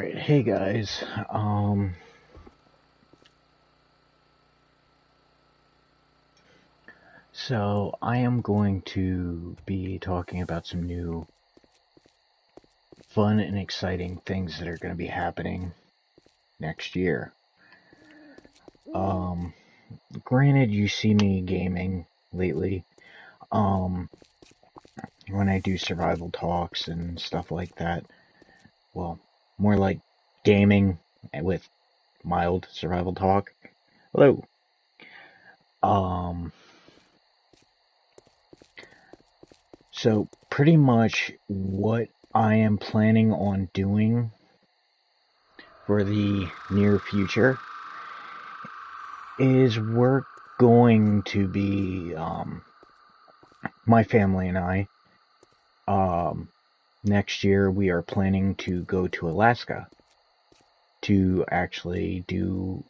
Alright, hey guys. So I am going to be talking about some new fun and exciting things that are going to be happening next year. Granted, you see me gaming lately, when I do survival talks and stuff like that. Well, more like gaming with mild survival talk. Hello. So pretty much what I am planning on doing for the near future is we're going to be, my family and I, next year we are planning to go to Alaska to actually do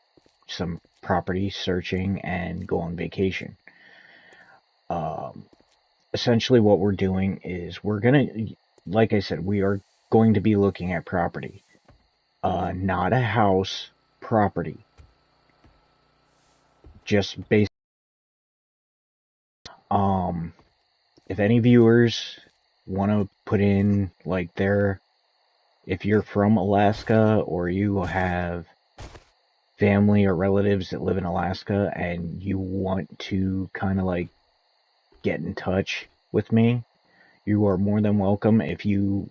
some property searching and go on vacation. Essentially what we're doing is we're gonna, like I said, we are going to be looking at property. Not a house, property. Just based, if any viewers want to put in, like, if you're from Alaska or you have family or relatives that live in Alaska and you want to kind of like get in touch with me, you are more than welcome. I'm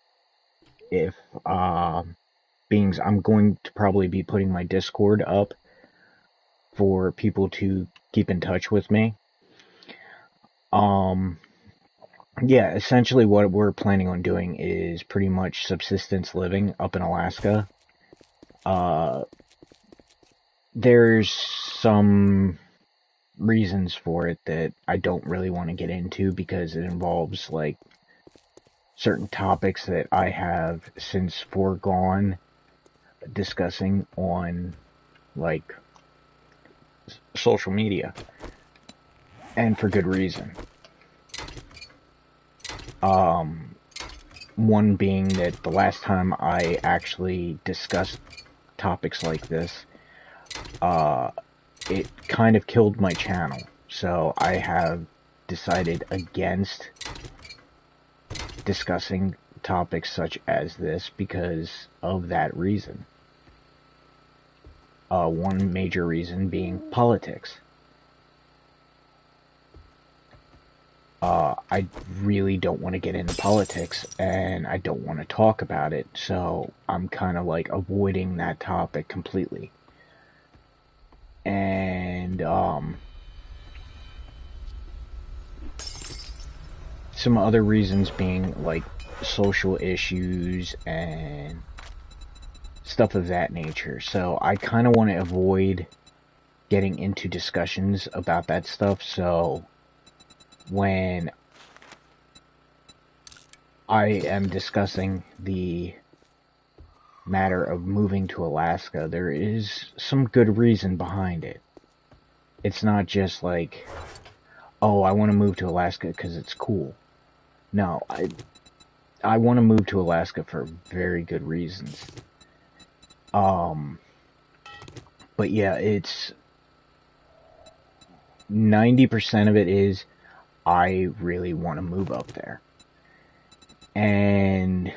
going to probably be putting my Discord up for people to keep in touch with me. Yeah, essentially what we're planning on doing is pretty much subsistence living up in Alaska. There's some reasons for it that I don't really want to get into because it involves, like, certain topics that I have since foregone discussing on, like, social media. And for good reason. One being that the last time I actually discussed topics like this, it kind of killed my channel. So I have decided against discussing topics such as this because of that reason. One major reason being politics. I really don't want to get into politics, and I don't want to talk about it, so I'm kind of like avoiding that topic completely. And, some other reasons being, like, social issues and stuff of that nature. So I kind of want to avoid getting into discussions about that stuff, so when I am discussing the matter of moving to Alaska, there is some good reason behind it. It's not just like, oh, I want to move to Alaska because it's cool. No, I want to move to Alaska for very good reasons. But yeah, it's 90% of it is I really want to move up there. And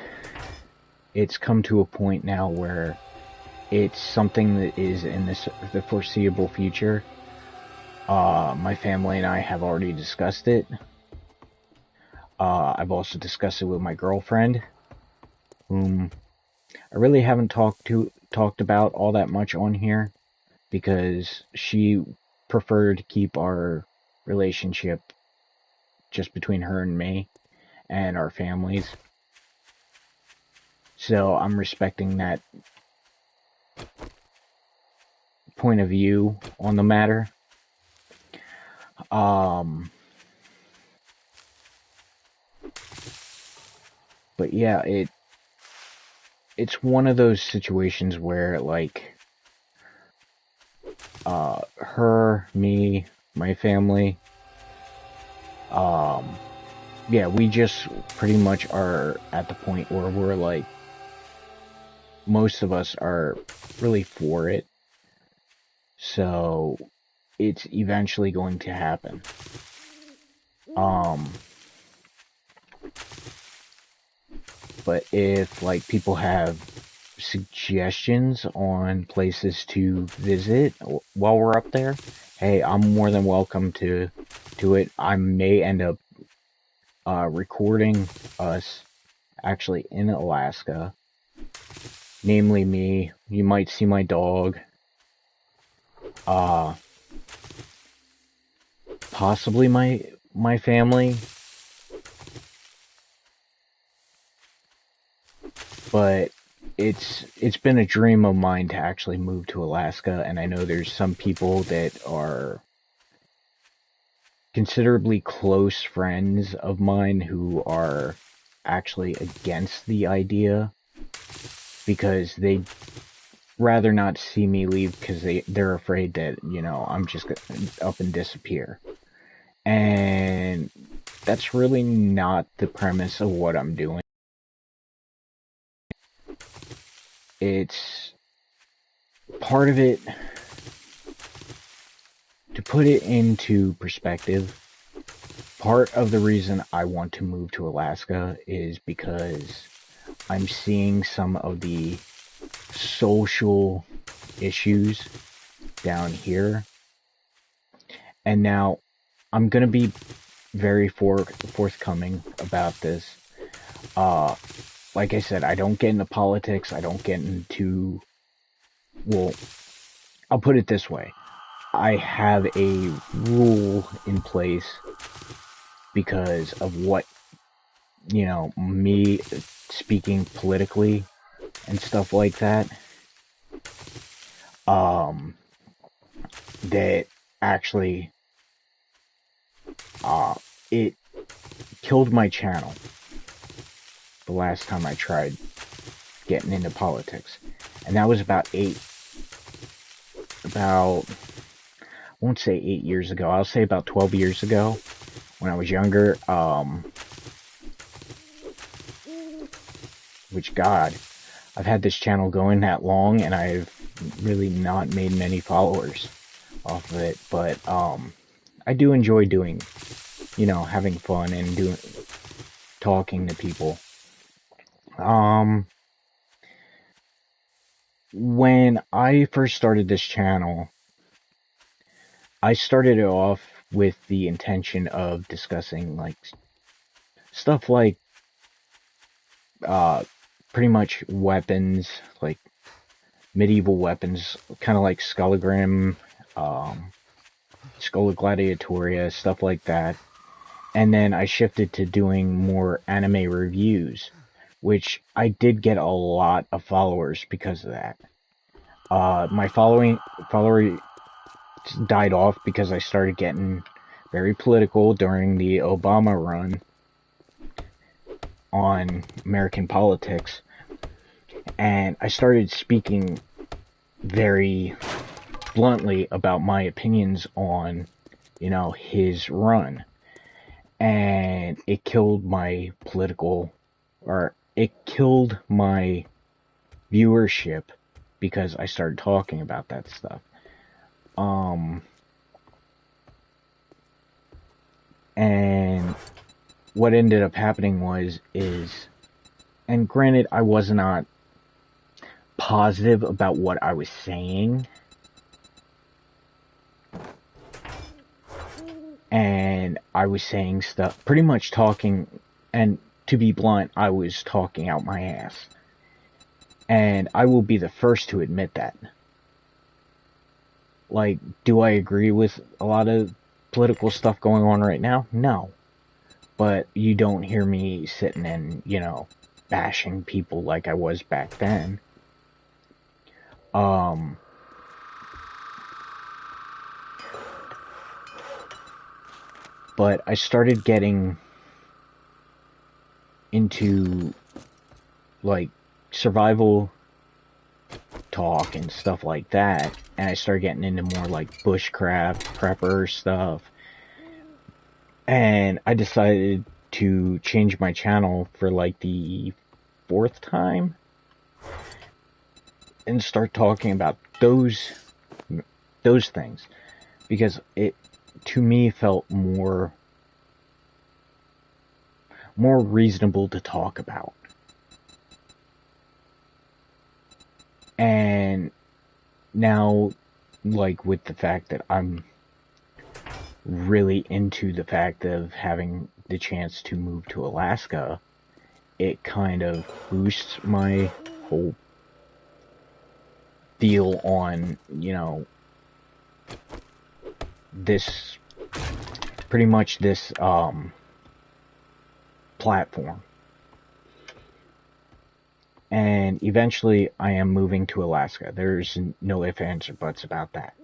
it's come to a point now where it's something that is in the foreseeable future. My family and I have already discussed it. I've also discussed it with my girlfriend, whom I really haven't talked about all that much on here because she preferred to keep our relationship just between her and me and our families. So I'm respecting that point of view on the matter. But yeah, it's one of those situations where, like, her, me, my family, yeah, we just pretty much are at the point where we're like, most of us are really for it. So it's eventually going to happen. Um, but if like people have suggestions on places to visit while we're up there, hey, I'm more than welcome to it. I may end up recording us actually in Alaska, namely me. You might see my dog, uh, possibly my family, but it's been a dream of mine to actually move to Alaska, and I know there's some people that are considerably close friends of mine who are actually against the idea because they'd rather not see me leave because they're afraid that, I'm just gonna up and disappear. And that's really not the premise of what I'm doing. It's part of it, to put it into perspective, part of the reason I want to move to Alaska is because I'm seeing some of the social issues down here. And now I'm going to be very forthcoming about this. Uh, like I said, I don't get into politics. I don't get into, well, I'll put it this way. I have a rule in place because of what, me speaking politically and stuff like that. Um, that actually, uh, it killed my channel the last time I tried getting into politics. And that was about, I won't say 8 years ago, I'll say about 12 years ago when I was younger. Which, God, I've had this channel going that long and I've really not made many followers off of it. But, I do enjoy doing, having fun and talking to people. When I first started this channel, I started it off with the intention of discussing like stuff like uh pretty much weapons, like medieval weapons, kind of like Skullagrim, um Schola Gladiatoria, stuff like that. And then I shifted to doing more anime reviews, which I did get a lot of followers because of that. My follower died off because I started getting very political during the Obama run on American politics, and I started speaking very bluntly about my opinions on, his run, and it killed my it killed my viewership because I started talking about that stuff. And what ended up happening and granted, I was not positive about what I was saying, and I was saying stuff, pretty much talking, and to be blunt, I was talking out my ass. And I will be the first to admit that. Like, do I agree with a lot of political stuff going on right now? No. But you don't hear me sitting and, bashing people like I was back then. But I started getting into, like, survival talk and stuff like that, and I started getting into more, like, bushcraft, prepper stuff, and I decided to change my channel for, like, the 4th time, and start talking about those things, because it, to me, felt more reasonable to talk about. And now, like, with the fact that I'm really into the fact of having the chance to move to Alaska, it kind of boosts my whole feel on, this, pretty much this, platform. And eventually I am moving to Alaska. There's no ifs, ands, or buts about that.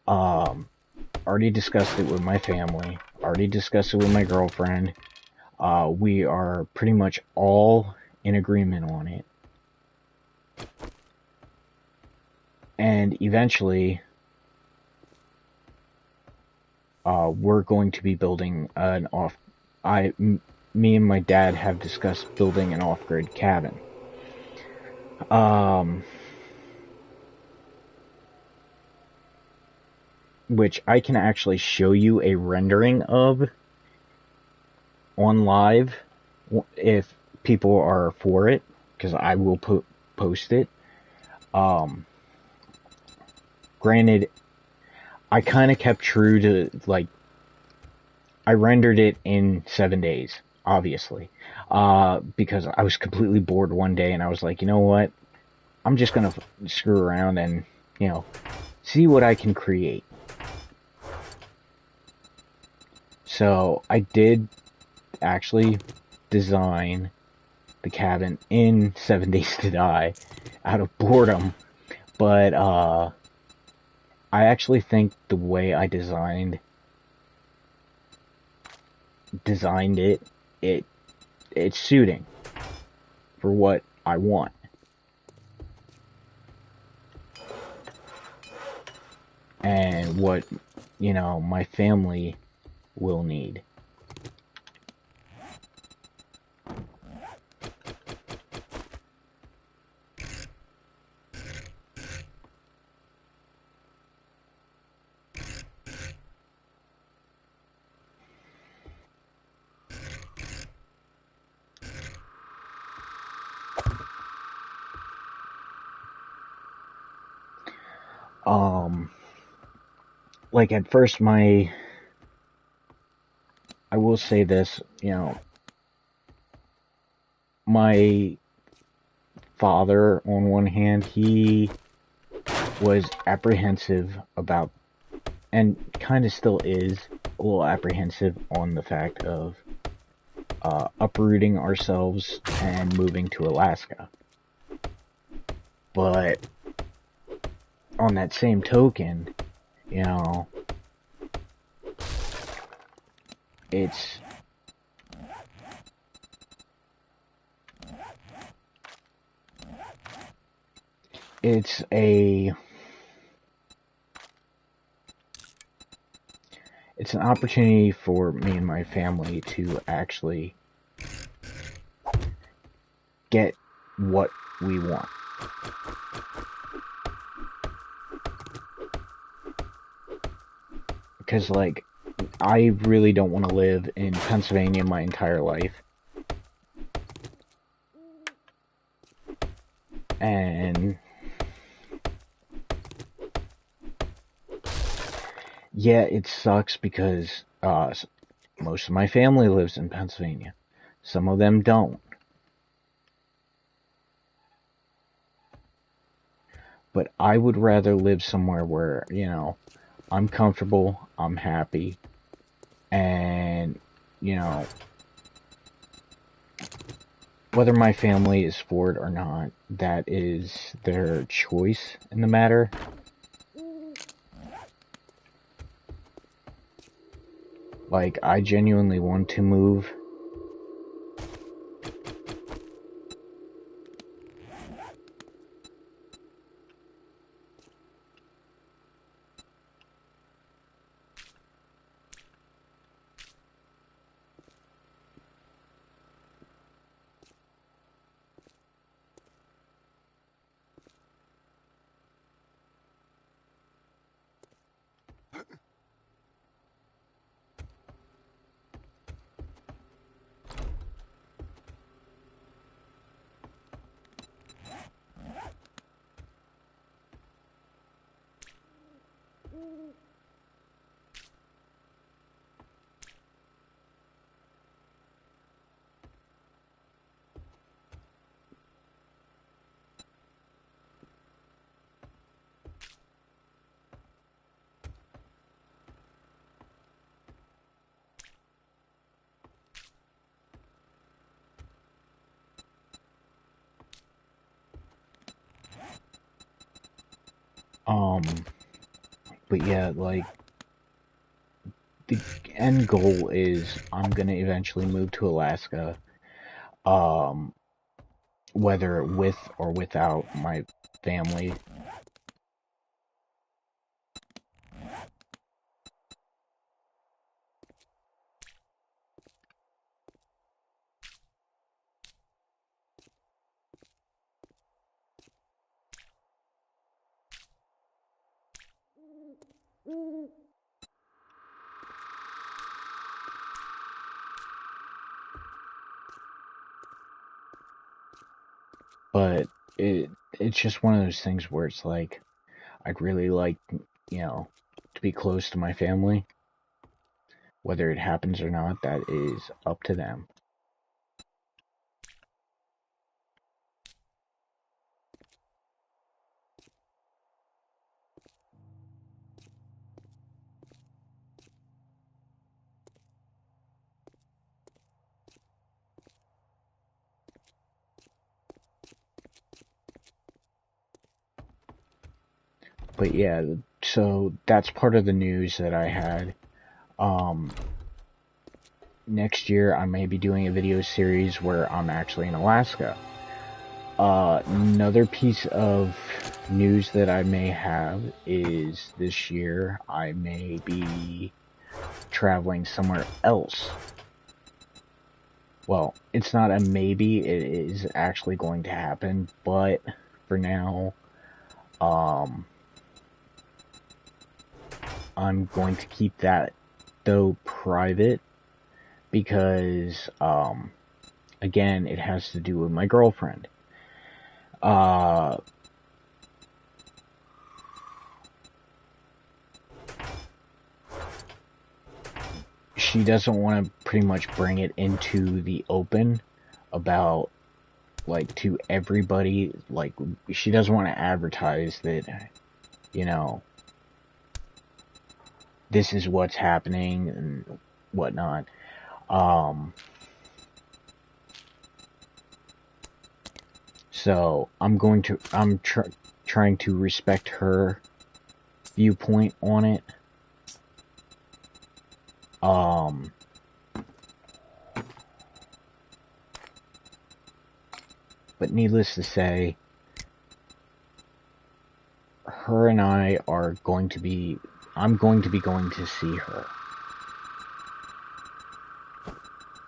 Already discussed it with my family, already discussed it with my girlfriend. We are pretty much all in agreement on it. And eventually, we're going to be building me and my dad have discussed building an off-grid cabin. Which I can actually show you a rendering of on live if people are for it, because I will post it. Granted, I kind of kept true to, like, I rendered it in 7 days, obviously, because I was completely bored one day and I was like, you know what, I'm just gonna screw around and, see what I can create. So I did actually design the cabin in 7 Days to Die out of boredom, but I actually think the way I designed it's suiting for what I want. And what, my family will need. Like, at first, I will say this, my father, on one hand, he was apprehensive about, and kind of still is, a little apprehensive on the fact of uprooting ourselves and moving to Alaska. But on that same token, it's an opportunity for me and my family to actually get what we want. Because, like, I really don't want to live in Pennsylvania my entire life. And yeah, it sucks because most of my family lives in Pennsylvania. Some of them don't. But I would rather live somewhere where, I'm comfortable, I'm happy, and, whether my family is for it or not, that is their choice in the matter. Like, I genuinely want to move. But yeah, like, the end goal is I'm gonna eventually move to Alaska, um, whether with or without my family. But it's just one of those things where it's like I'd really like, to be close to my family. Whether it happens or not, that is up to them. But yeah, so that's part of the news that I had. Um, Next year I may be doing a video series where I'm actually in Alaska. Another piece of news that I may have is this year I may be traveling somewhere else. Well, it's not a maybe, it is actually going to happen, but for now, I'm going to keep that, though, private, because, again, it has to do with my girlfriend. She doesn't want to pretty much bring it into the open about, like, to everybody. Like, she doesn't want to advertise that, this is what's happening and whatnot. So I'm trying to respect her viewpoint on it. But needless to say, her and I are going to be, I'm going to be going to see her.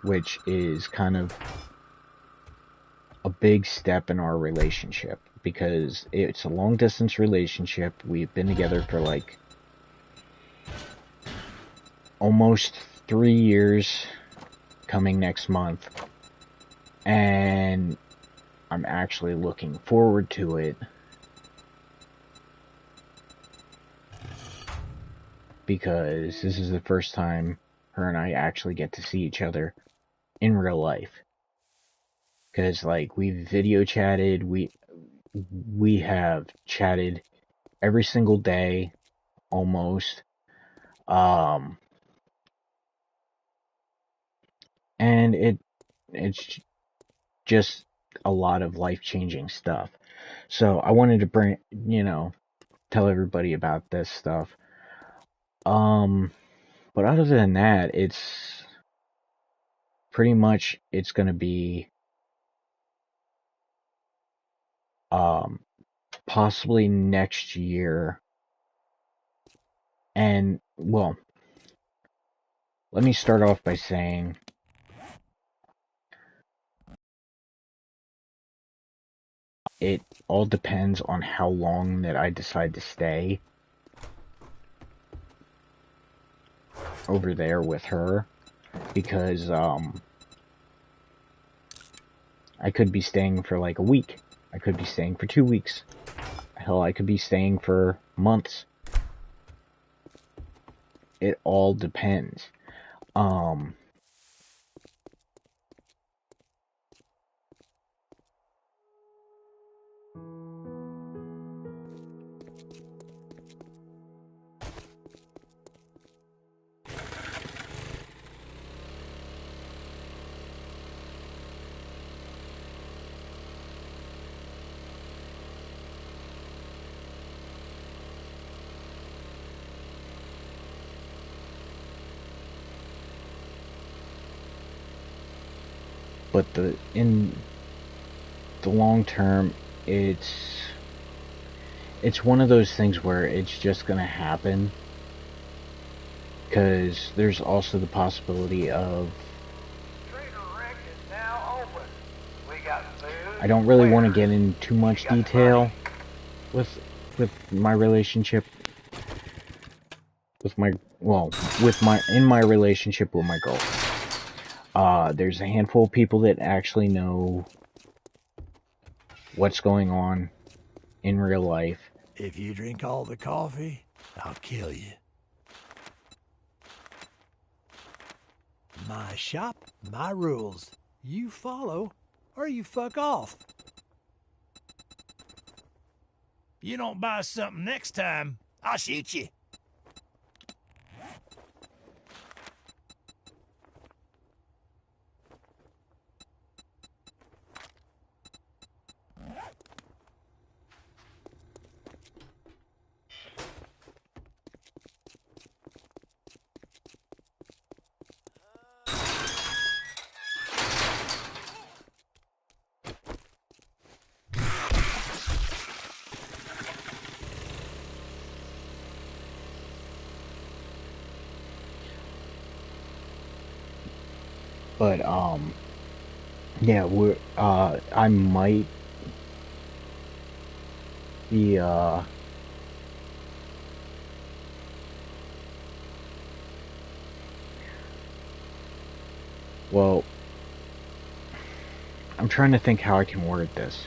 Which is kind of a big step in our relationship, because it's a long distance relationship. We've been together for like almost 3 years coming next month, and I'm actually looking forward to it, because this is the first time her and I actually get to see each other in real life. Because, like, we've video chatted, we have chatted every single day, almost. And it's just a lot of life-changing stuff. So I wanted to tell everybody about this stuff. But other than that, it's pretty much, it's gonna be, possibly next year. And, well, let me start off by saying, it all depends on how long that I decide to stay over there with her, because I could be staying for like a week, I could be staying for 2 weeks, hell, I could be staying for months. It all depends. but in the long term, it's one of those things where it's just gonna happen, because there's also the possibility of, I don't really want to get in too much detail with my relationship with my in my relationship with my girlfriend. There's a handful of people that actually know what's going on in real life. If you drink all the coffee, I'll kill you. My shop, my rules. You follow, or you fuck off. You don't buy something next time, I'll shoot you. But yeah, I might be well, I'm trying to think how I can word this.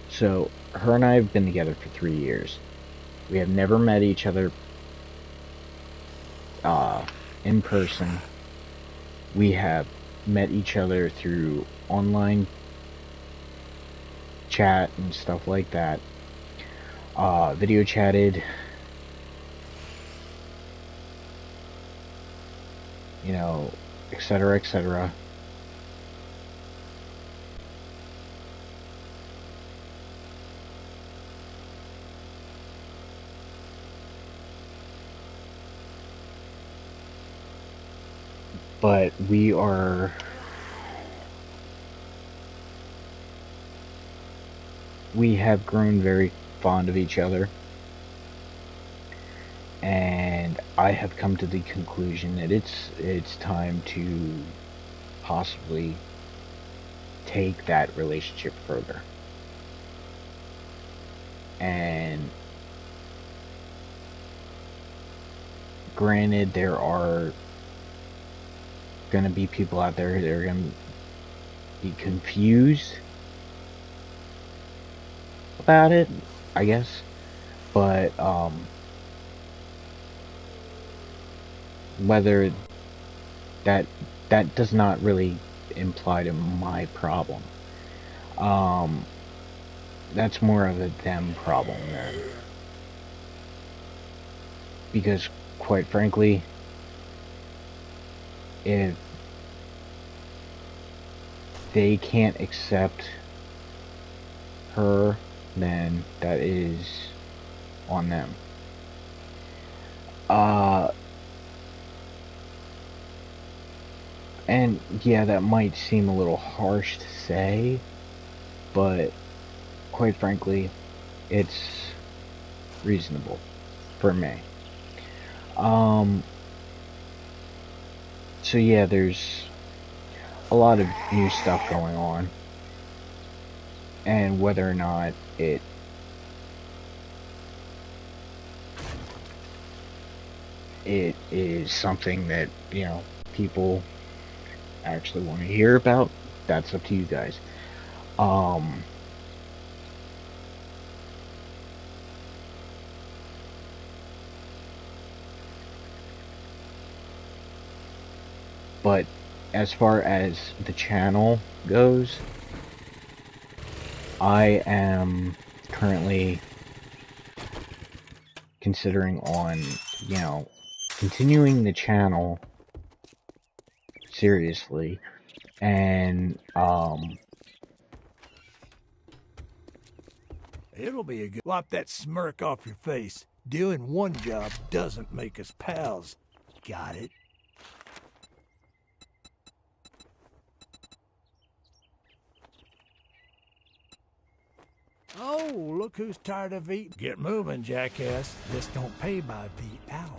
So, her and I have been together for 3 years. We have never met each other in person. We have met each other through online chat and stuff like that. Video chatted. You know, etc., etc. But we have grown very fond of each other, and I have come to the conclusion that it's time to possibly take that relationship further. And granted, there are gonna be people out there that are gonna be confused about it, I guess. But whether that does not really imply to my problem. That's more of a them problem then. Because quite frankly, if they can't accept her, then that is on them. And yeah, that might seem a little harsh to say, but quite frankly, it's reasonable for me. So yeah, there's a lot of new stuff going on, and whether or not it is something that, you know, people actually want to hear about, that's up to you guys. But as far as the channel goes, I am currently considering on, you know, continuing the channel seriously, and It'll be a good... Wipe that smirk off your face. Doing one job doesn't make us pals. Got it. Oh, look who's tired of eating. Get moving, jackass. This don't pay by the hour.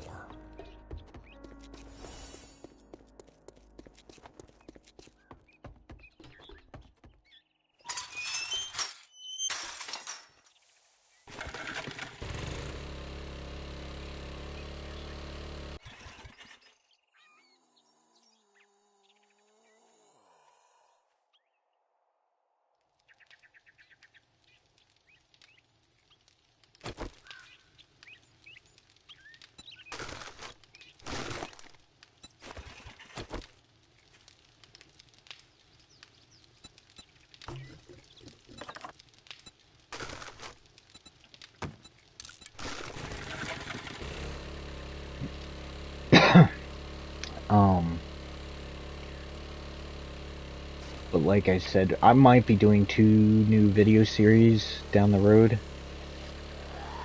But like I said, I might be doing 2 new video series down the road.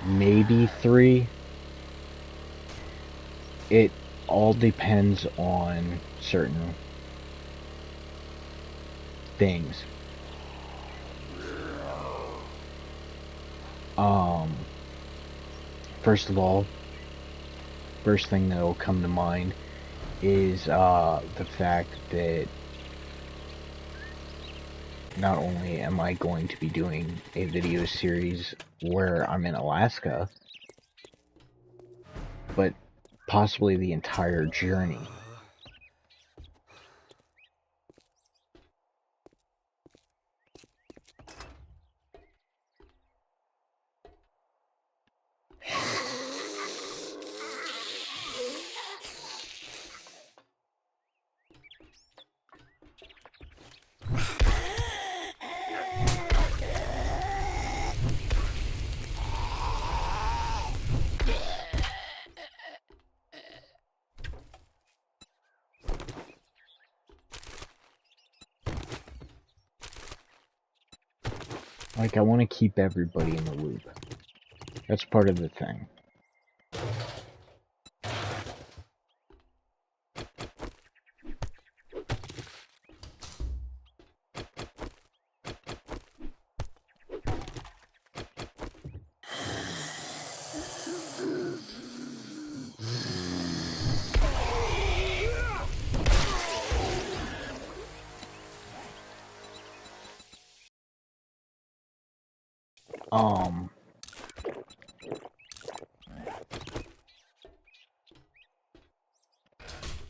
Maybe 3. It all depends on certain things. First of all, first thing that'll come to mind is the fact that not only am I going to be doing a video series where I'm in Alaska, but possibly the entire journey. Like, I want to keep everybody in the loop. That's part of the thing.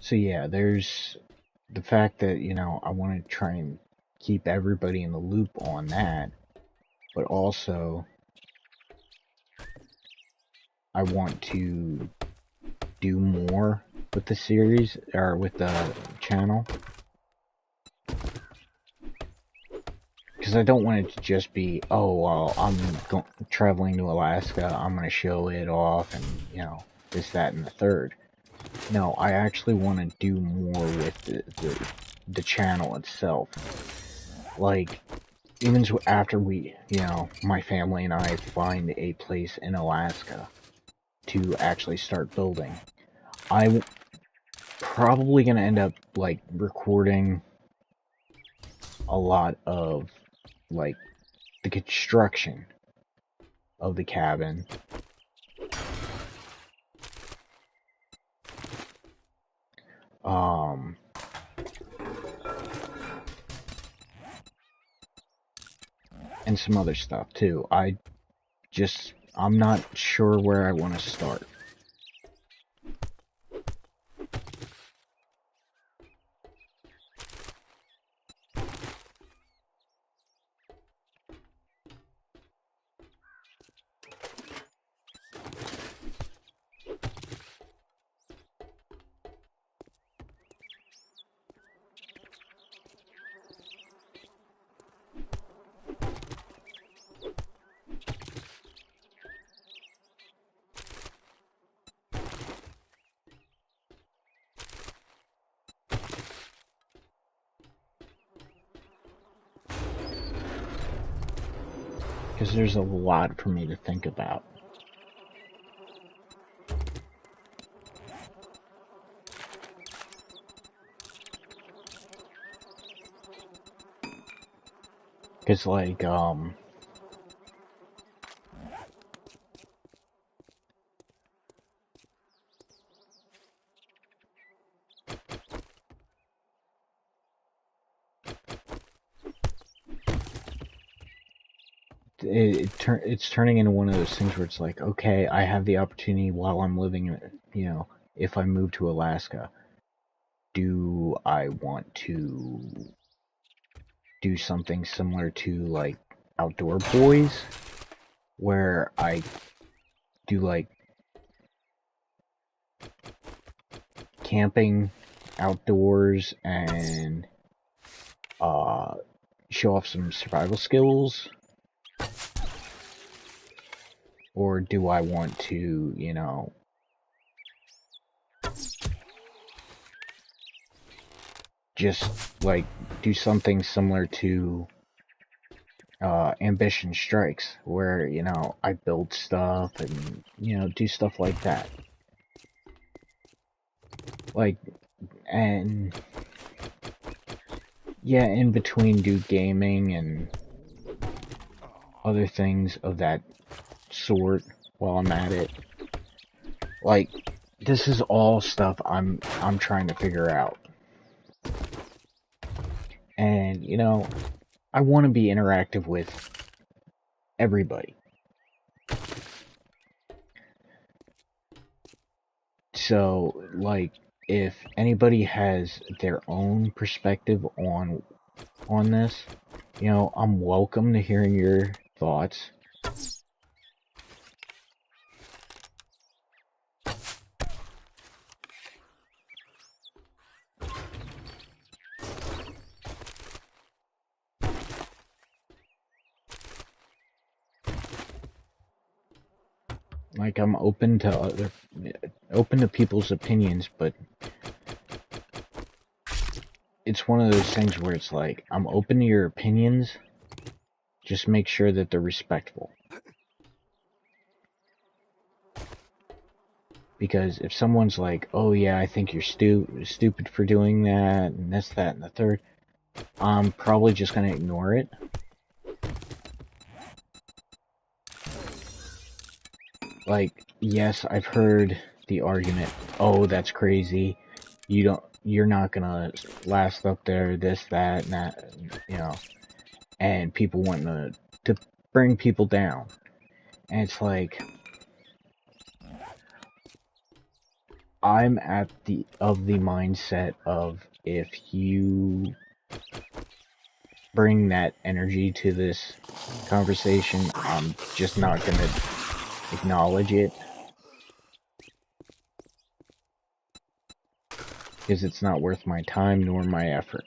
So yeah, there's the fact that, you know, I want to try and keep everybody in the loop on that, but also I want to do more with the series, or with the channel. Because I don't want it to just be, oh, well, I'm traveling to Alaska, I'm going to show it off, and, you know, this, that, and the third. No, I actually want to do more with the channel itself. Like, even after we, you know, my family and I find a place in Alaska to actually start building, I'm probably going to end up, like, recording a lot of, like, the construction of the cabin. And some other stuff too. I'm not sure where I want to start. Because there's a lot for me to think about. Because, like, it's turning into one of those things where it's like, okay, I have the opportunity while I'm living in, if I move to Alaska, do I want to do something similar to, like, Outdoor Boys, where I do, like, camping outdoors and show off some survival skills? Or do I want to, just, like, do something similar to Ambition Strikes, where, I build stuff and, do stuff like that. Like, and, yeah, in between do gaming and other things of that sort while I'm at it. Like, this is all stuff I'm trying to figure out. And, I want to be interactive with everybody. So, like, if anybody has their own perspective on this, I'm welcome to hearing your thoughts. Like, I'm open to people's opinions, but it's one of those things where it's like, I'm open to your opinions, just make sure that they're respectful. Because if someone's like, oh yeah, I think you're stupid for doing that, and this, that, and the third, I'm probably just going to ignore it. Like, yes, I've heard the argument, oh, that's crazy, you're not gonna last up there, this, that, and that, and people wanting to bring people down. And it's like, I'm of the mindset of, if you bring that energy to this conversation, I'm just not gonna acknowledge it. Because it's not worth my time nor my effort.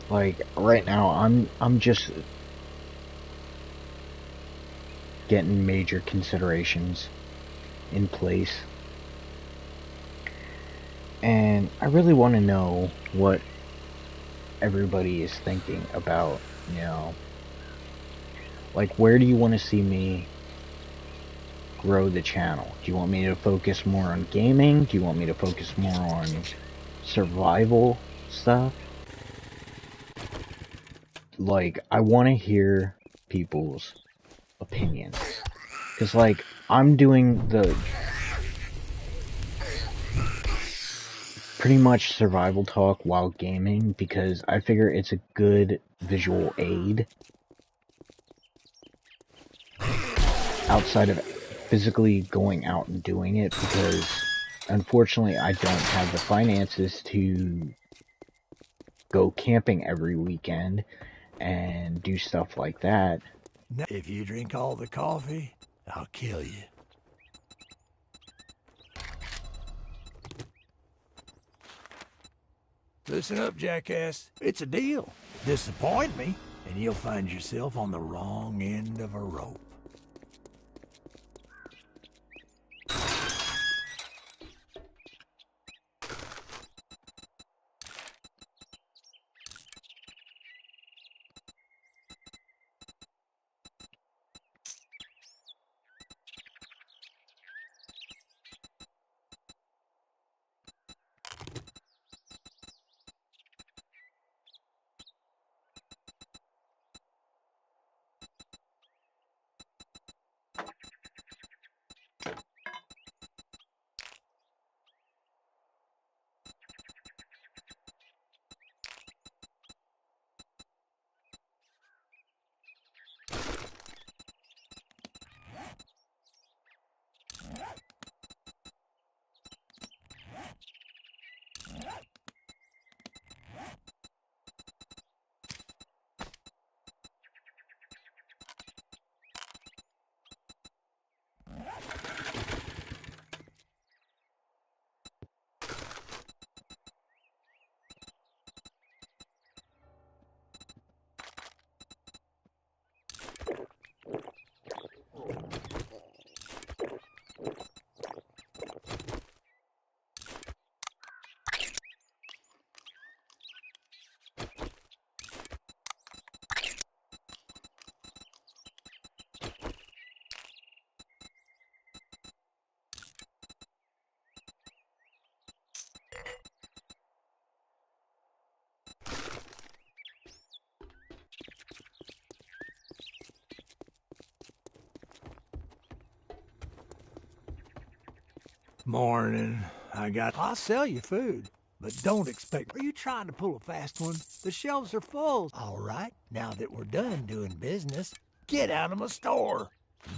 Like right now, I'm just getting major considerations in place, and I really want to know what everybody is thinking about, you know, like where do you want to see me grow the channel? Do you want me to focus more on gaming? Do you want me to focus more on survival stuff? Like, I want to hear people's opinions. Because, like, I'm doing the pretty much survival talk while gaming because I figure it's a good visual aid outside of physically going out and doing it, because unfortunately I don't have the finances to go camping every weekend and do stuff like that. If you drink all the coffee, I'll kill you. Listen up, jackass. It's a deal. Disappoint me, and you'll find yourself on the wrong end of a rope. Morning. I'll sell you food, but don't expect... Are you trying to pull a fast one? The shelves are full. All right, now that we're done doing business, get out of my store.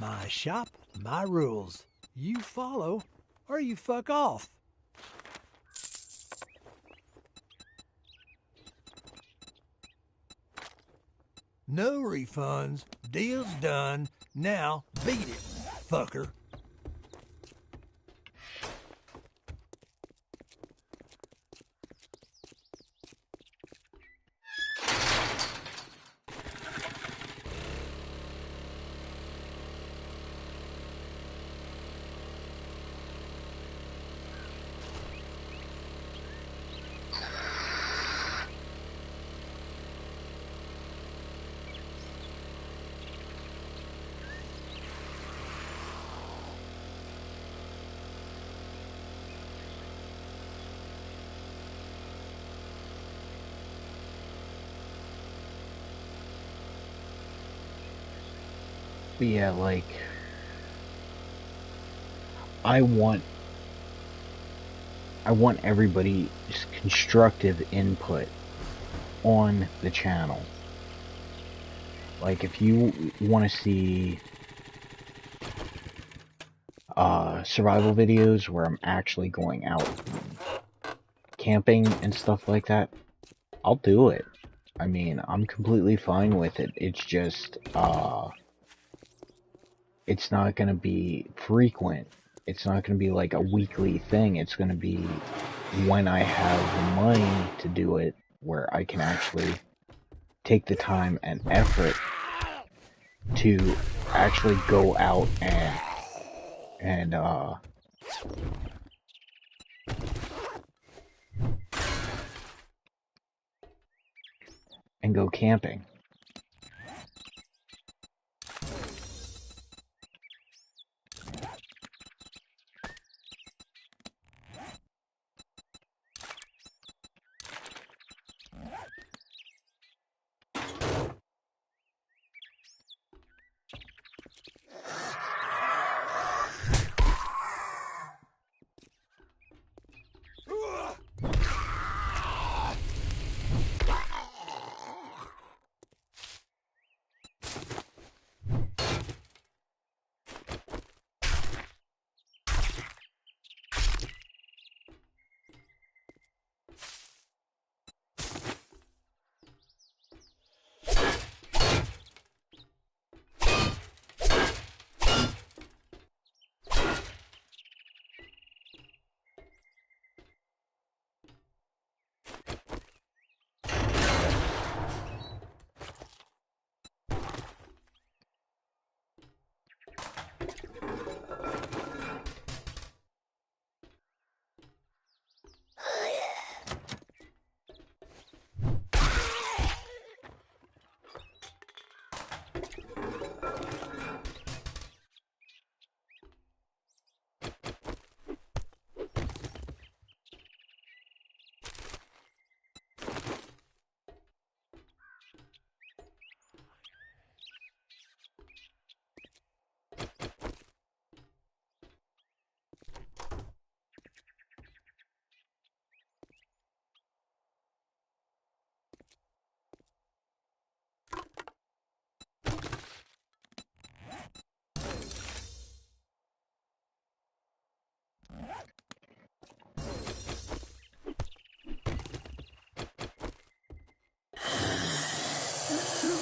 My shop, my rules. You follow, or you fuck off. No refunds. Deal's done. Now, beat it, fucker. But yeah, like, I want everybody's constructive input on the channel. Like, if you want to see survival videos where I'm actually going out camping and stuff like that, I'll do it. I mean, I'm completely fine with it. It's just, it's not gonna be frequent. It's not gonna be like a weekly thing. It's gonna be when I have the money to do it, where I can actually take the time and effort to actually go out and go camping.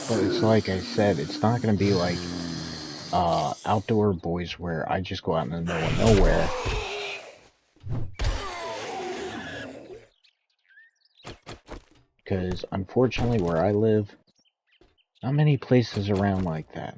But it's like I said, it's not going to be like Outdoor Boys where I just go out in the middle of nowhere. Because unfortunately where I live, not many places around like that.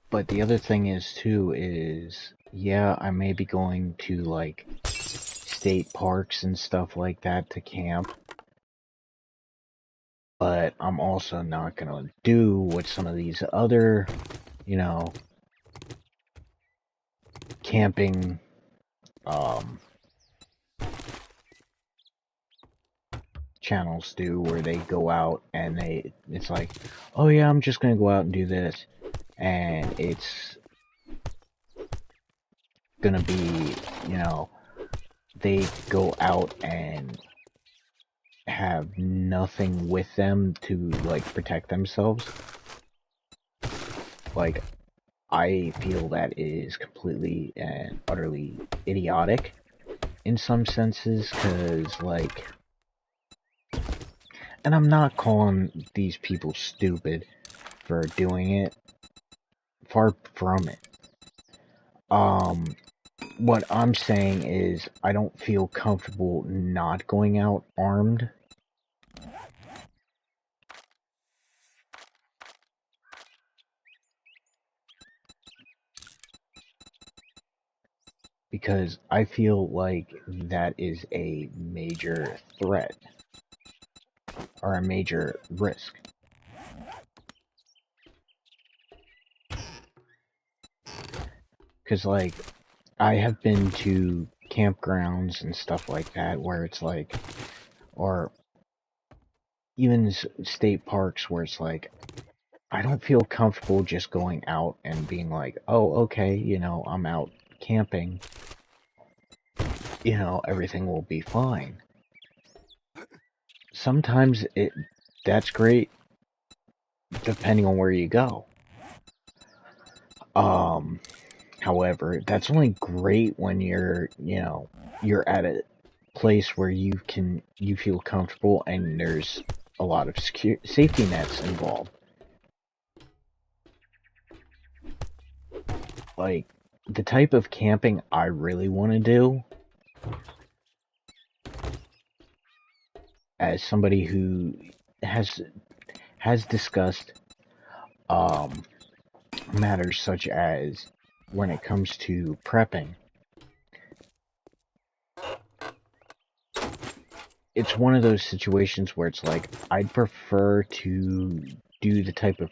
But the other thing is too is, yeah, I may be going to like state parks and stuff like that to camp, but I'm also not gonna do what some of these other, you know, camping channels do, where they go out and it's like, oh yeah, I'm just gonna go out and do this, and it's gonna be, you know, they go out and have nothing with them to like protect themselves. Like, I feel that is completely and utterly idiotic in some senses, because like, and I'm not calling these people stupid for doing it, far from it. What I'm saying is, I don't feel comfortable not going out armed. Because I feel like that is a major threat, or a major risk. Because, like, I have been to campgrounds and stuff like that where it's like, or even state parks where it's like, I don't feel comfortable just going out and being like, oh, okay, you know, I'm out camping, you know, everything will be fine. Sometimes that's great, depending on where you go. However, that's only great when you're, you know, you're at a place where you feel comfortable and there's a lot of safety nets involved. Like, the type of camping I really want to do, as somebody who has discussed matters such as when it comes to prepping, it's one of those situations where it's like, I'd prefer to do the type of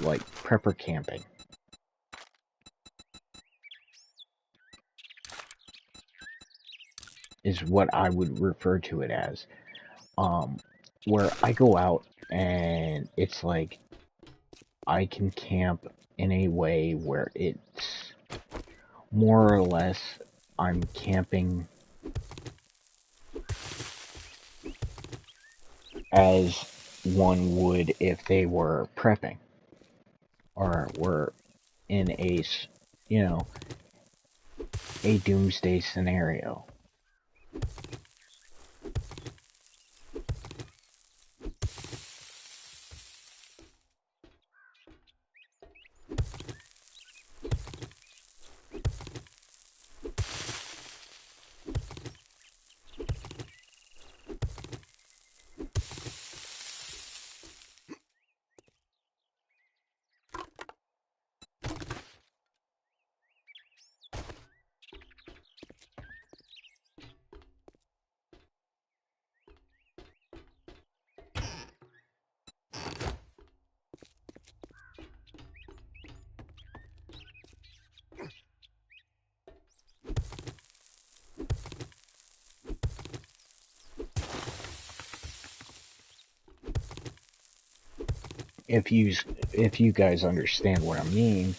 like prepper camping. Is what I would refer to it as. Where I go out and it's like, I can camp in a way where it's more or less, I'm camping as one would if they were prepping, or were in a, you know, a doomsday scenario. If you guys understand what I mean,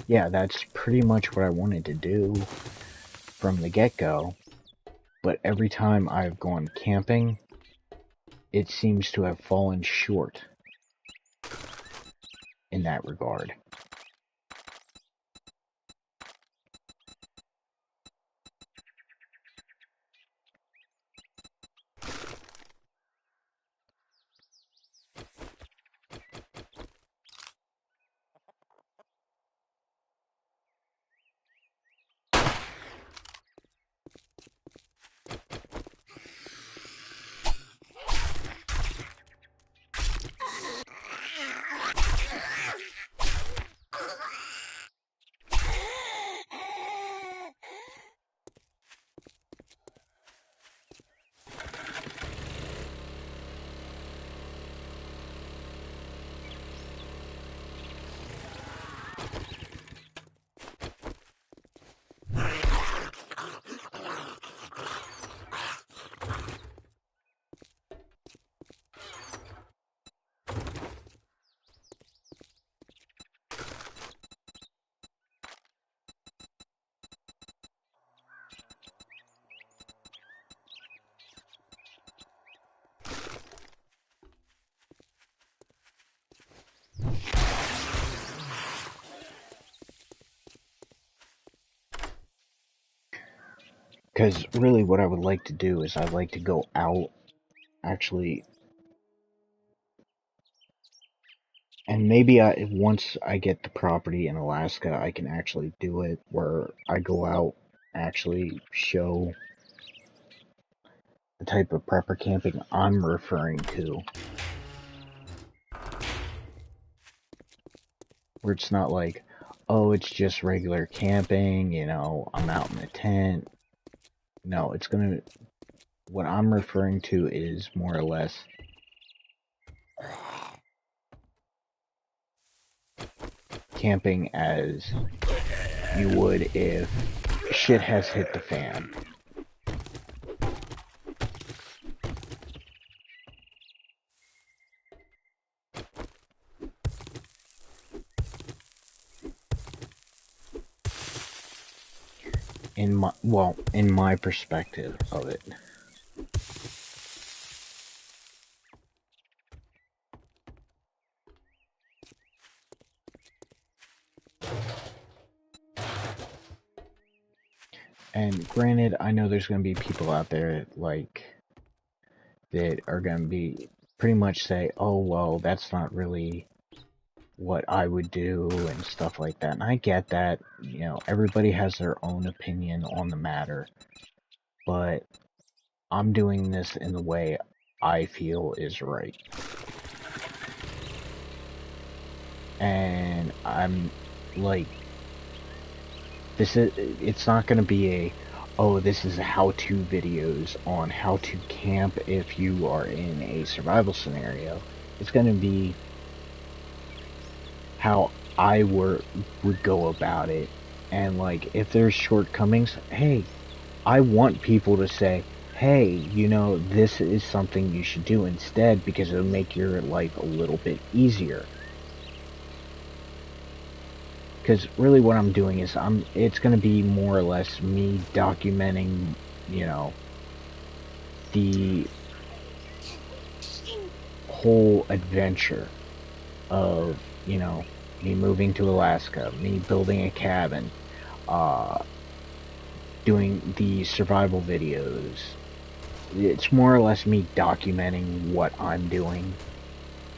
yeah, that's pretty much what I wanted to do from the get-go. But every time I've gone camping, it seems to have fallen short in that regard. Because really what I would like to do is I'd like to go out, actually, and maybe once I get the property in Alaska, I can actually do it where I go out, actually show the type of prepper camping I'm referring to. Where it's not like, oh, it's just regular camping, you know, I'm out in a tent. No, what I'm referring to is more or less camping as you would if shit has hit the fan. In my perspective of it. And granted, I know there's going to be people out there that are going to be pretty much say, oh, well, that's not really what I would do and stuff like that. And I get that, you know, everybody has their own opinion on the matter. But I'm doing this in the way I feel is right. And I'm like, it's not going to be oh, this is how-to videos on how to camp if you are in a survival scenario. It's going to be how I would go about it. And like, if there's shortcomings, hey, I want people to say, hey, you know, this is something you should do instead because it'll make your life a little bit easier. Because really what I'm doing is it's going to be more or less me documenting, you know, the whole adventure of, you know, me moving to Alaska, me building a cabin, doing the survival videos. It's more or less me documenting what I'm doing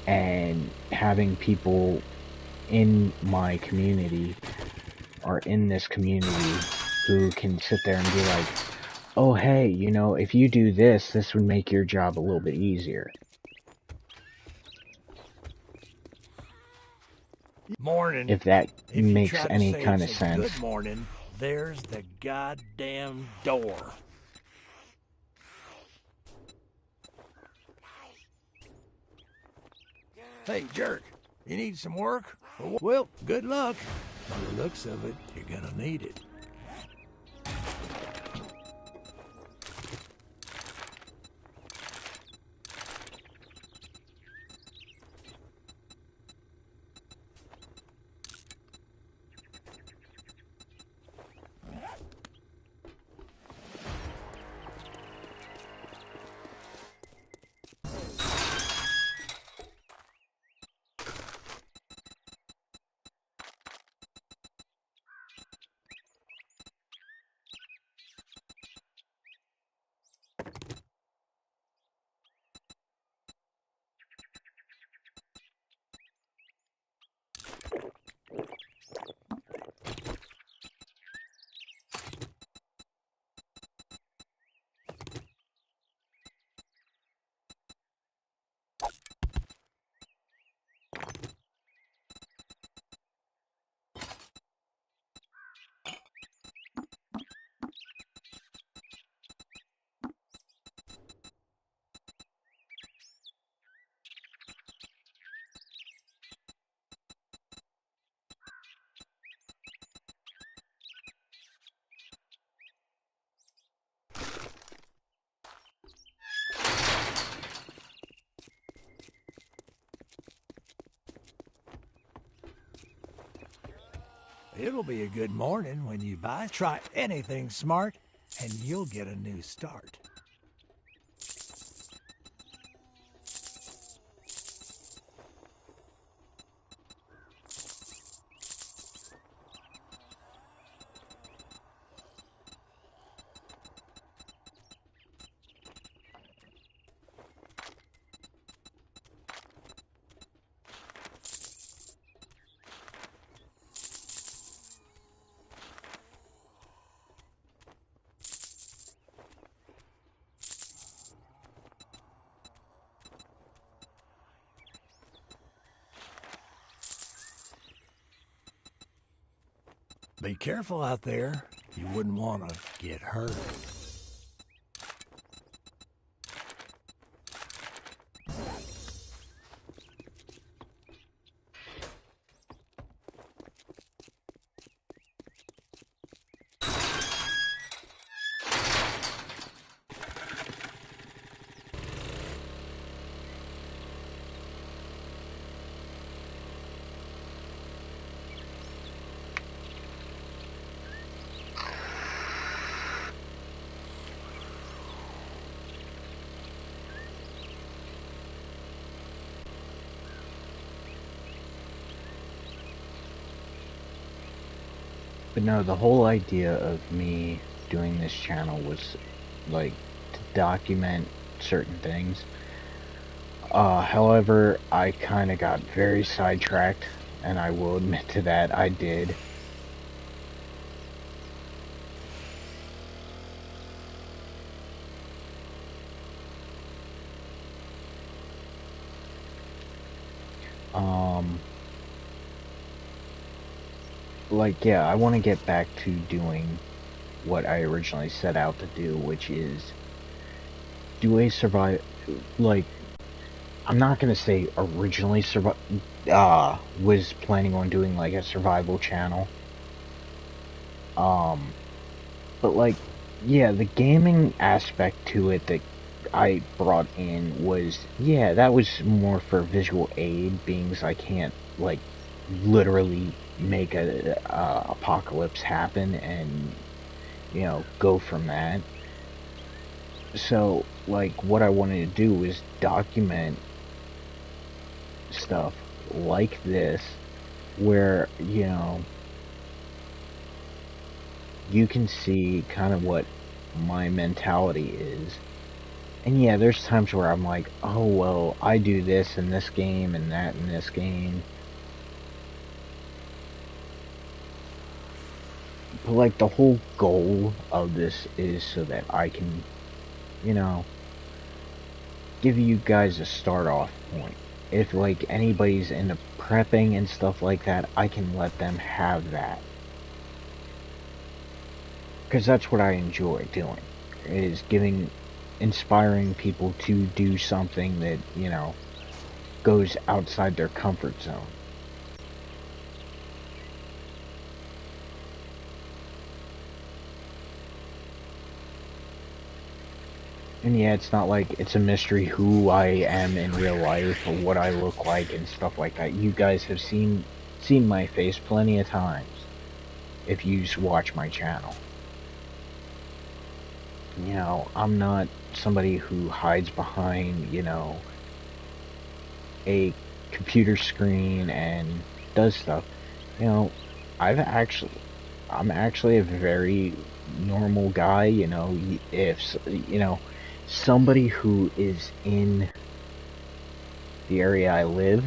and having people in my community or in this community who can sit there and be like, oh, hey, you know, if you do this, this would make your job a little bit easier. Morning. If that If you makes try to any say kind of it's a sense. good morning, there's the goddamn door. Hey, jerk, you need some work? Well, good luck. By the looks of it, you're gonna need it. It'll be a good morning when you buy. Try anything smart, and you'll get a new start. Be careful out there. You wouldn't want to get hurt. But no, the whole idea of me doing this channel was, like, to document certain things. However, I kind of got very sidetracked, and I will admit to that, I did. Like, yeah, I want to get back to doing what I originally set out to do, which is do a like, I'm not gonna say originally was planning on doing, like, a survival channel. But, like, yeah, the gaming aspect to it that I brought in was, yeah, that was more for visual aid, being as I can't, like, literally make a apocalypse happen and, you know, go from that. So, like, what I wanted to do was document stuff like this, where, you know, you can see kind of what my mentality is. And yeah, there's times where I'm like, oh, well, I do this in this game and that in this game. But, like, the whole goal of this is so that I can, you know, give you guys a start off point. If, like, anybody's into prepping and stuff like that, I can let them have that. Because that's what I enjoy doing, is inspiring people to do something that, you know, goes outside their comfort zone. And yeah, it's not like it's a mystery who I am in real life or what I look like and stuff like that. You guys have seen my face plenty of times if you watch my channel. You know, I'm not somebody who hides behind, you know, a computer screen and does stuff. You know, I'm actually a very normal guy, you know. If, you know, somebody who is in the area I live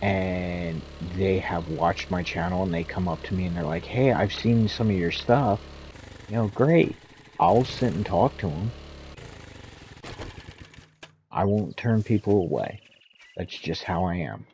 and they have watched my channel and they come up to me and they're like, hey, I've seen some of your stuff, you know, great. I'll sit and talk to them. I won't turn people away. That's just how I am.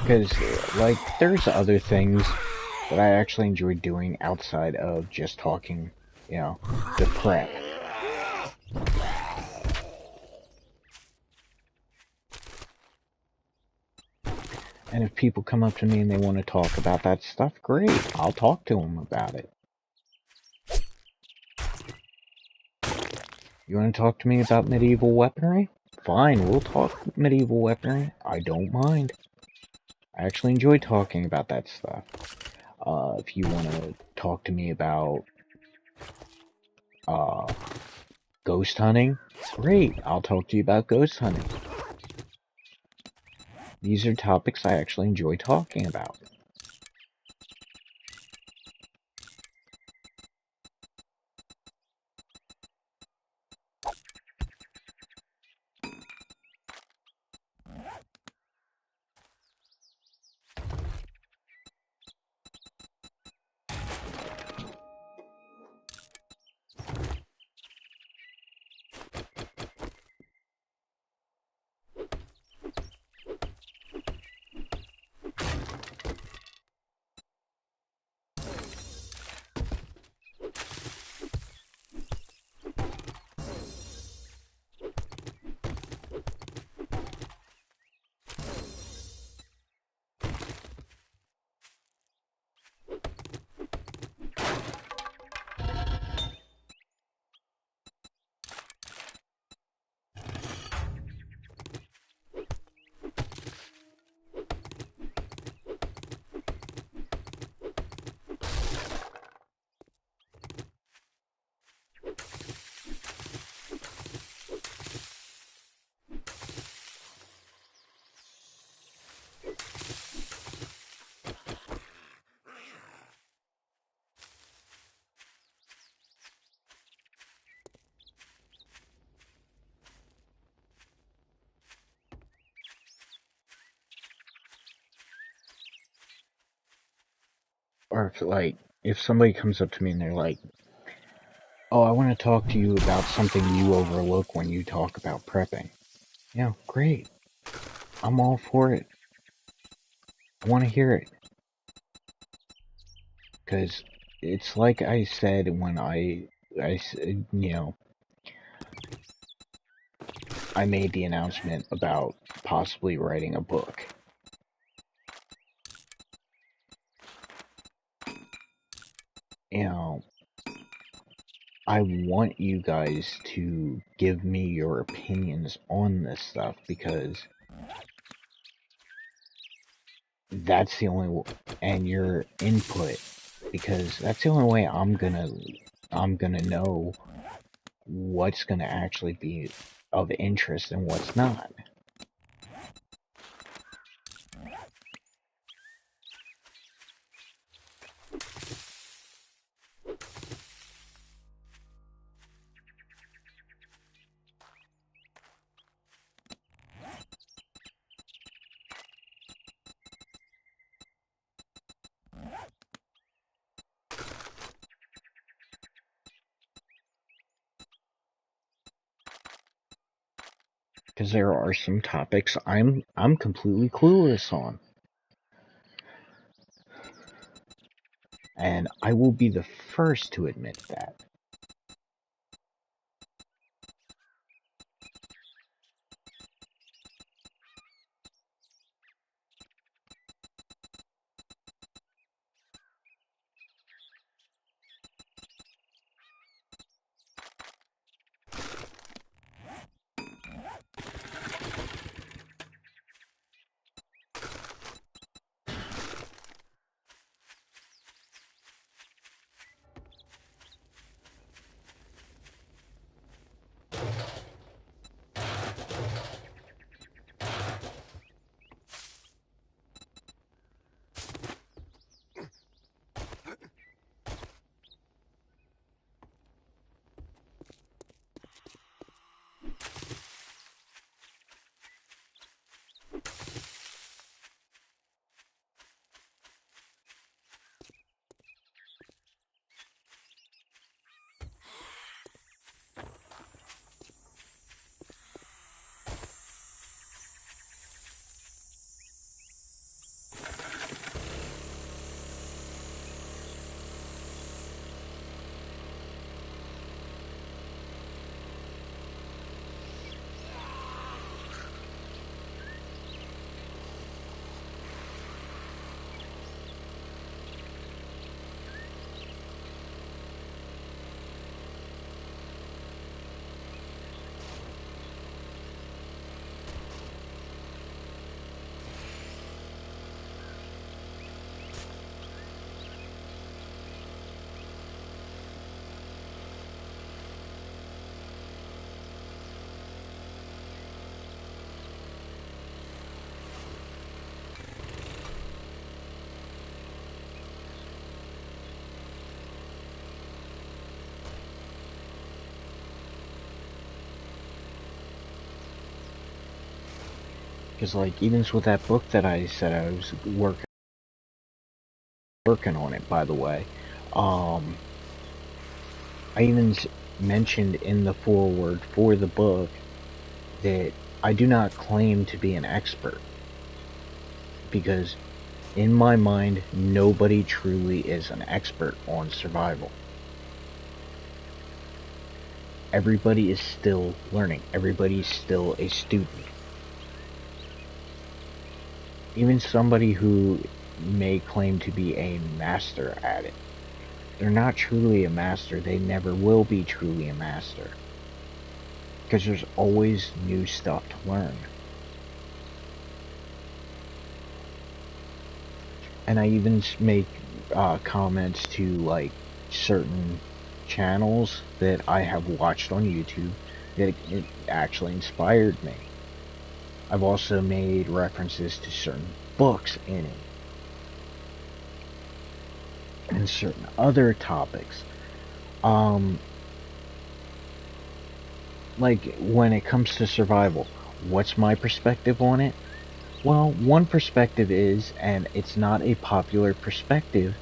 Because, like, there's other things that I actually enjoy doing outside of just talking, you know, the prep. And if people come up to me and they want to talk about that stuff, great. I'll talk to them about it. You want to talk to me about medieval weaponry? Fine, we'll talk medieval weaponry. I don't mind. I actually enjoy talking about that stuff. If you want to talk to me about ghost hunting, great. I'll talk to you about ghost hunting. These are topics I actually enjoy talking about. Or if somebody comes up to me and they're like, oh, I want to talk to you about something you overlook when you talk about prepping. Yeah, great. I'm all for it. I want to hear it. Because it's like I said when I I made the announcement about possibly writing a book. I want you guys to give me your opinions on this stuff because that's the only and your input, because that's the only way I'm gonna know what's gonna actually be of interest and what's not. Because there are some topics I'm completely clueless on. And I will be the first to admit that. Because, like, even with that book that I said I was working on it, by the way, I even mentioned in the foreword for the book that I do not claim to be an expert. Because, in my mind, nobody truly is an expert on survival. Everybody is still learning. Everybody's still a student. Even somebody who may claim to be a master at it, they're not truly a master. They never will be truly a master. Because there's always new stuff to learn. And I even make comments to, like, certain channels that I have watched on YouTube that it actually inspired me. I've also made references to certain books in it and certain other topics. Like, when it comes to survival, what's my perspective on it? Well, one perspective is, and it's not a popular perspective,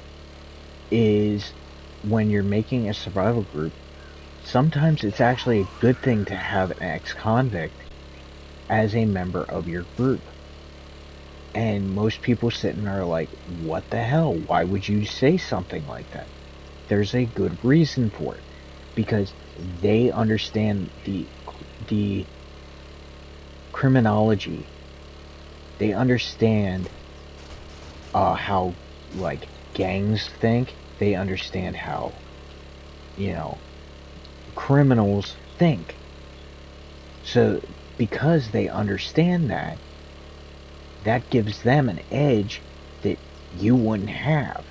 is when you're making a survival group, sometimes it's actually a good thing to have an ex-convict as a member of your group. And most people sitting there are like, what the hell? Why would you say something like that? There's a good reason for it. Because they understand the criminology. They understand how, like, gangs think. They understand how, criminals think. So, because they understand that, that gives them an edge that you wouldn't have.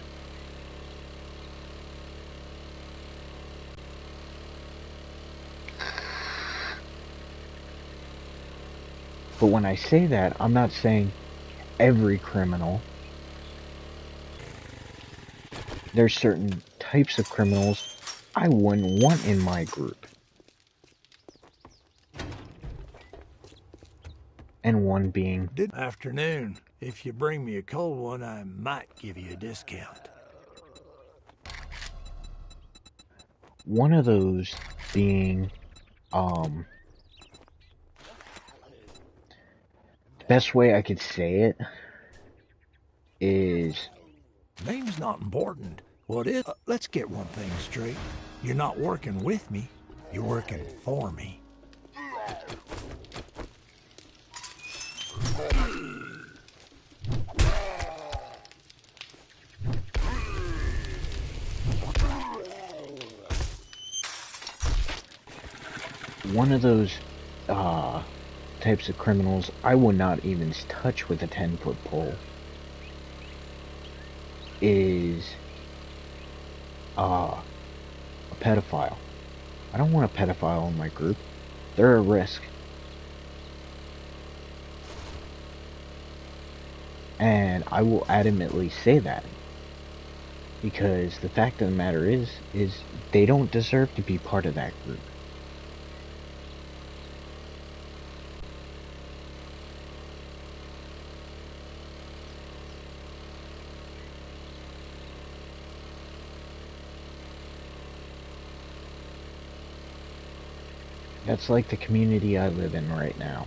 But when I say that, I'm not saying every criminal. There's certain types of criminals I wouldn't want in my group. And one being... Afternoon. If you bring me a cold one, I might give you a discount. One of those being, the best way I could say it is... Name's not important. What is? Let's get one thing straight. You're not working with me. You're working for me. One of those types of criminals I would not even touch with a 10-foot pole is a pedophile. I don't want a pedophile in my group. They're a risk. And I will adamantly say that. Because the fact of the matter is they don't deserve to be part of that group. That's like the community I live in right now.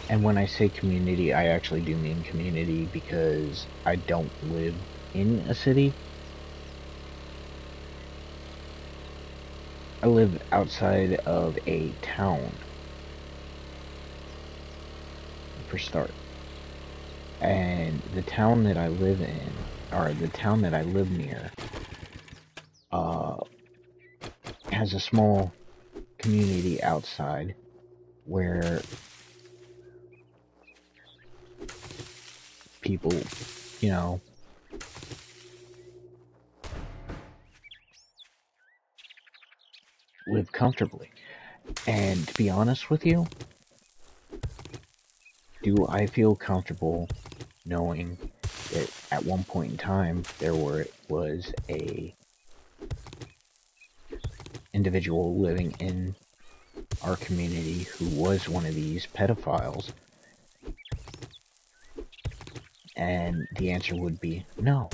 And when I say community, I actually do mean community because I don't live in a city. I live outside of a town, for start. And the town that I live in, or the town that I live near, has a small community outside where people, live comfortably. And to be honest with you, do I feel comfortable knowing that at one point in time there was a individual living in our community who was one of these pedophiles? And the answer would be no.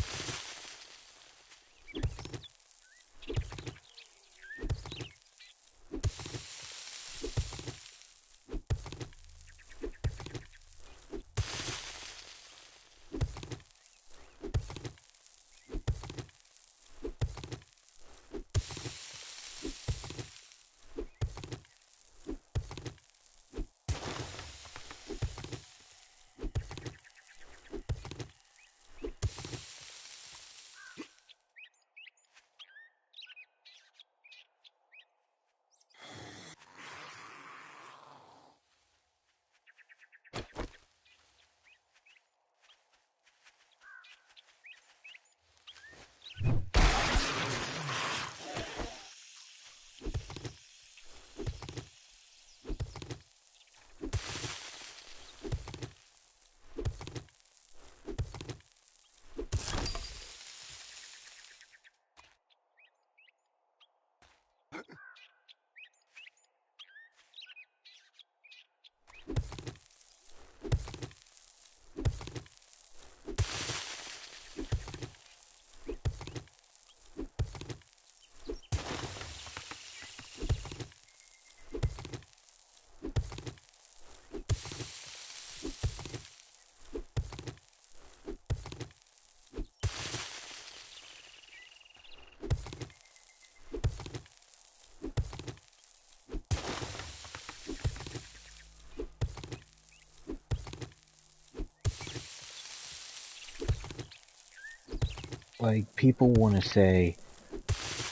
Like, people want to say,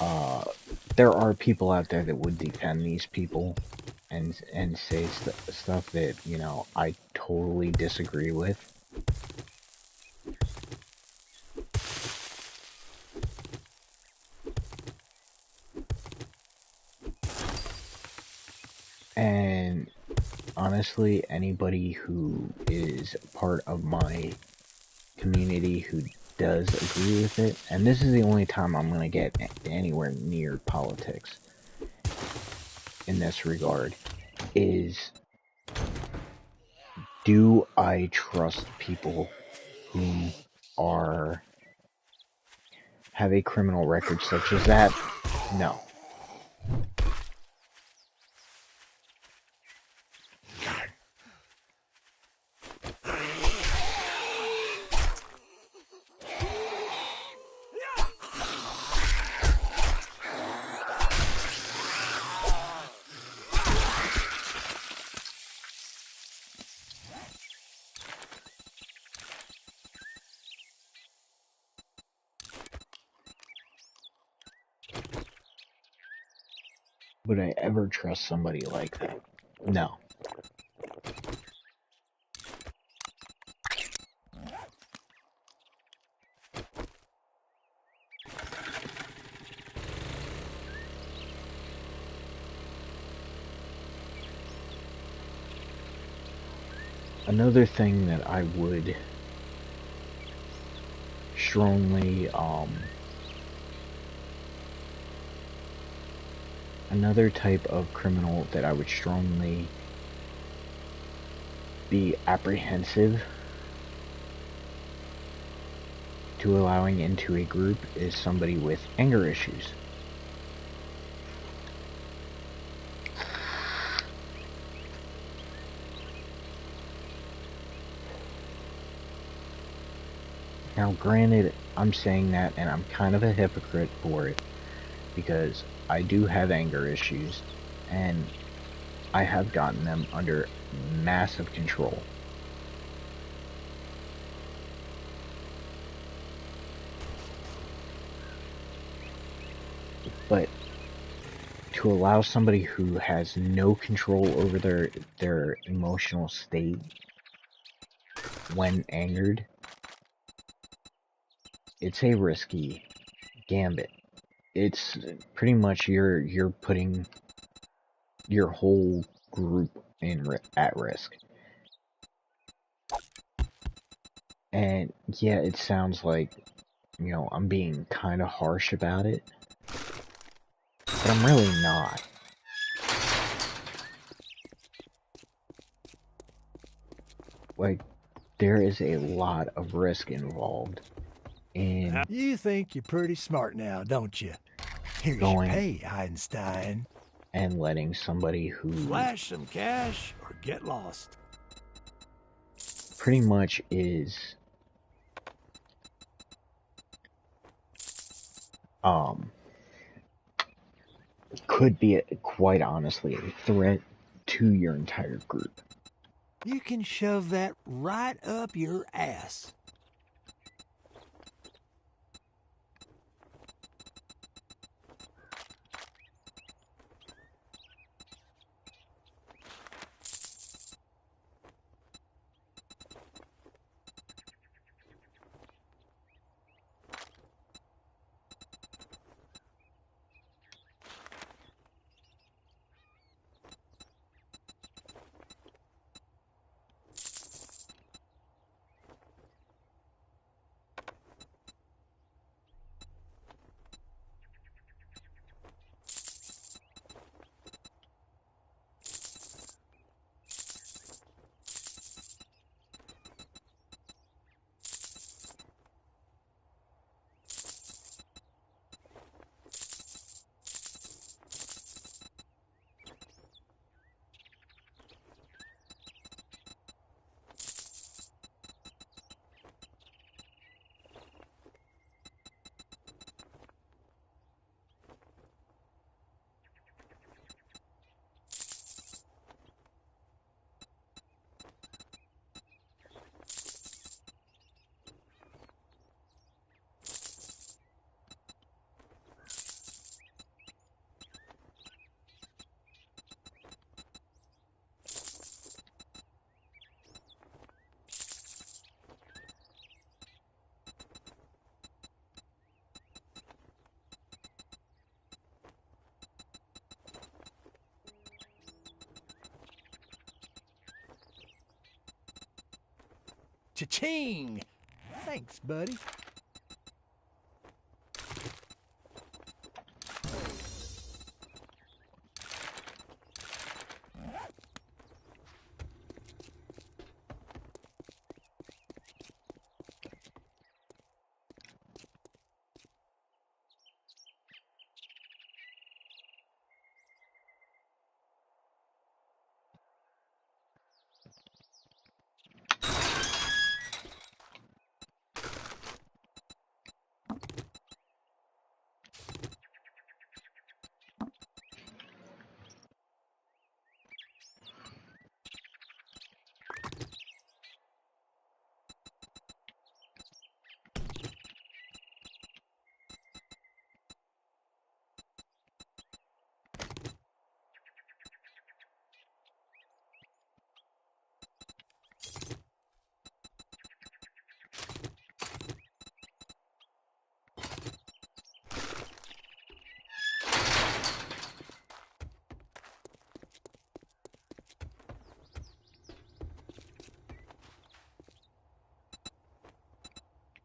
uh, there are people out there that would defend these people and say stuff that, you know, I totally disagree with. And honestly, anybody who is part of my community who does agree with it, and this is the only time I'm going to get anywhere near politics in this regard, is, do I trust people who are have a criminal record such as that? No. Would I ever trust somebody like that? No. Another thing that I would strongly, another type of criminal that I would strongly be apprehensive to allowing into a group is somebody with anger issues. Now, granted, I'm saying that and I'm kind of a hypocrite for it because I do have anger issues and I have gotten them under massive control. But to allow somebody who has no control over their emotional state when angered, it's a risky gambit. It's pretty much you're putting your whole group at risk. And yeah, it sounds like, you know, I'm being kind of harsh about it, but I'm really not. Like, there is a lot of risk involved in You think you're pretty smart now, don't you? Here's your going pay, Einstein. and letting somebody who Flash some cash or get lost. pretty much is um could be quite honestly a threat to your entire group. You can shove that right up your ass. Cha-ching! Thanks, buddy.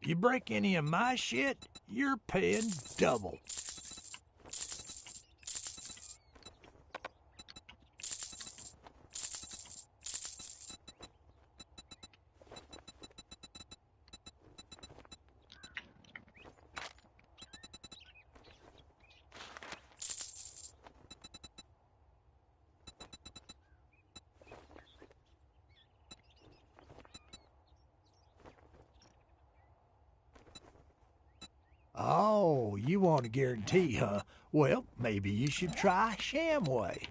If you break any of my shit, you're paying double. Oh, you want a guarantee, huh? Well, maybe you should try Shamway.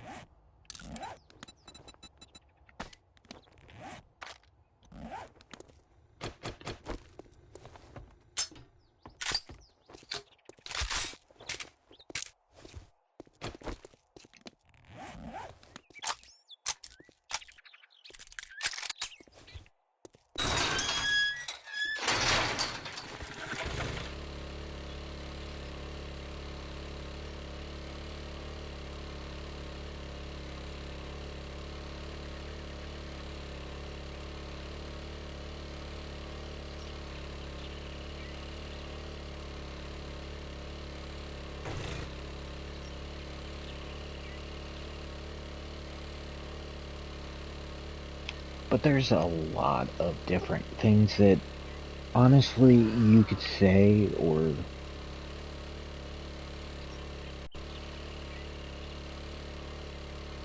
But there's a lot of different things that honestly you could say or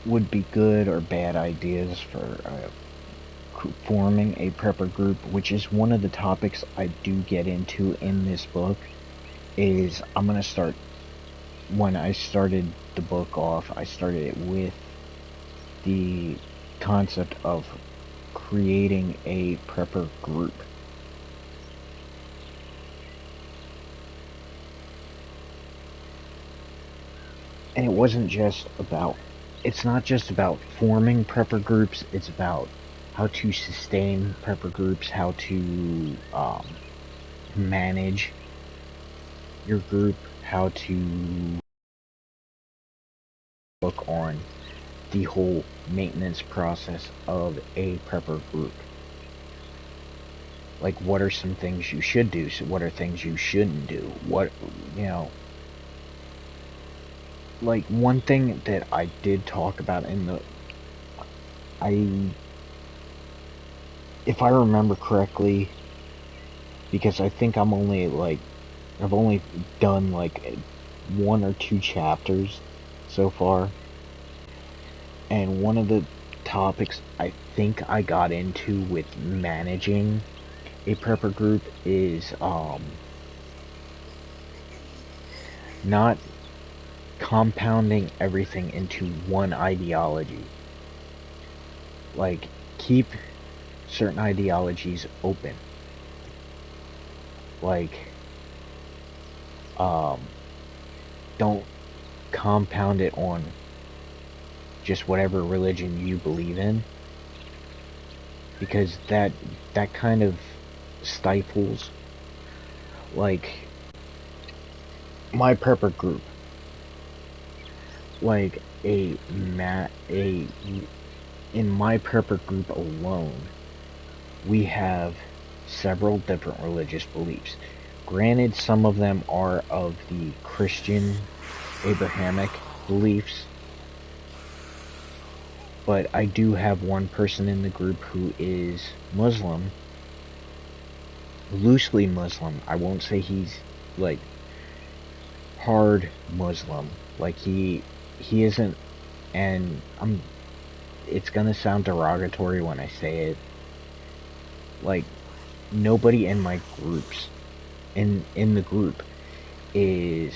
would be good or bad ideas for forming a prepper group, which is one of the topics I do get into in this book. Is I'm gonna start, when I started the book off, I started it with the concept of creating a prepper group. And it wasn't just about, it's not just about forming prepper groups, it's about how to sustain prepper groups, how to manage your group, how to look on the whole maintenance process of a prepper group. Like, what are some things you should do? So what are things you shouldn't do? What, you know, like one thing that I did talk about in the, if I remember correctly, because I think I'm only like, I've only done like 1 or 2 chapters so far, and one of the topics I think I got into with managing a prepper group is not compounding everything into one ideology. Like, keep certain ideologies open. Like, don't compound it on just whatever religion you believe in, because that kind of stifles, like, my prepper group. Like, in my prepper group alone, we have several different religious beliefs. Granted, some of them are of the Christian Abrahamic beliefs, but I do have one person in the group who is Muslim, loosely Muslim. I won't say he's like hard Muslim. Like, he isn't, and it's gonna sound derogatory when I say it. Like, nobody in my groups, in the group, is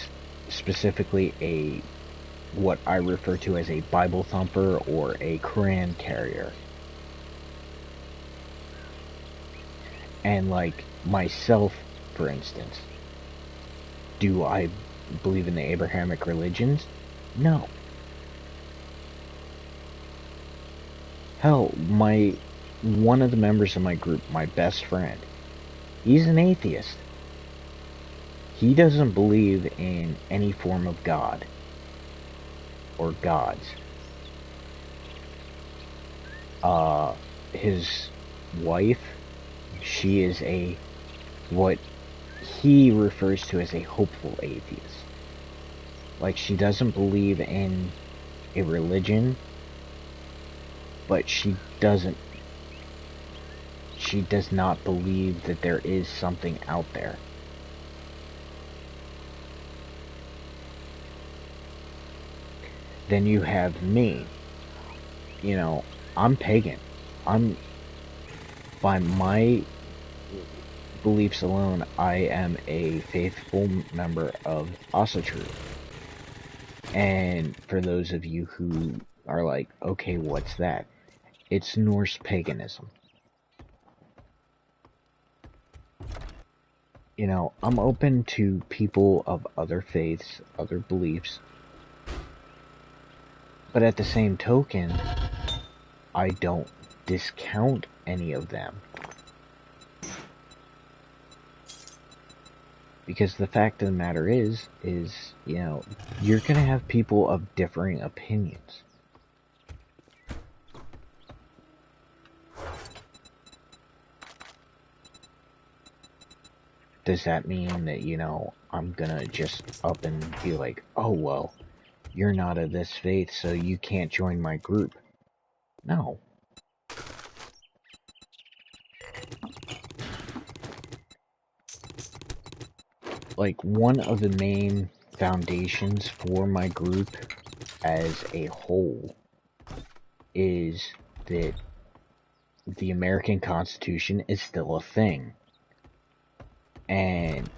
specifically a, what I refer to as a Bible thumper or a Quran carrier. And like myself, for instance, do I believe in the Abrahamic religions? No. Hell, one of the members of my group, my best friend, he's an atheist. He doesn't believe in any form of God or gods. His wife, she is what he refers to as a hopeful atheist. Like, she doesn't believe in a religion, but she does not believe that there is something out there. Then you have me. You know, I'm pagan. By my beliefs alone, I am a faithful member of Asatru. And for those of you who are like, okay, what's that? It's Norse paganism. You know, I'm open to people of other faiths, other beliefs. But at the same token, I don't discount any of them. Because the fact of the matter is, you know, you're going to have people of differing opinions. Does that mean that, you know, I'm going to just up and be like, oh, well, you're not of this faith, so you can't join my group? No. like, one of the main foundations for my group as a whole is that the American Constitution is still a thing. And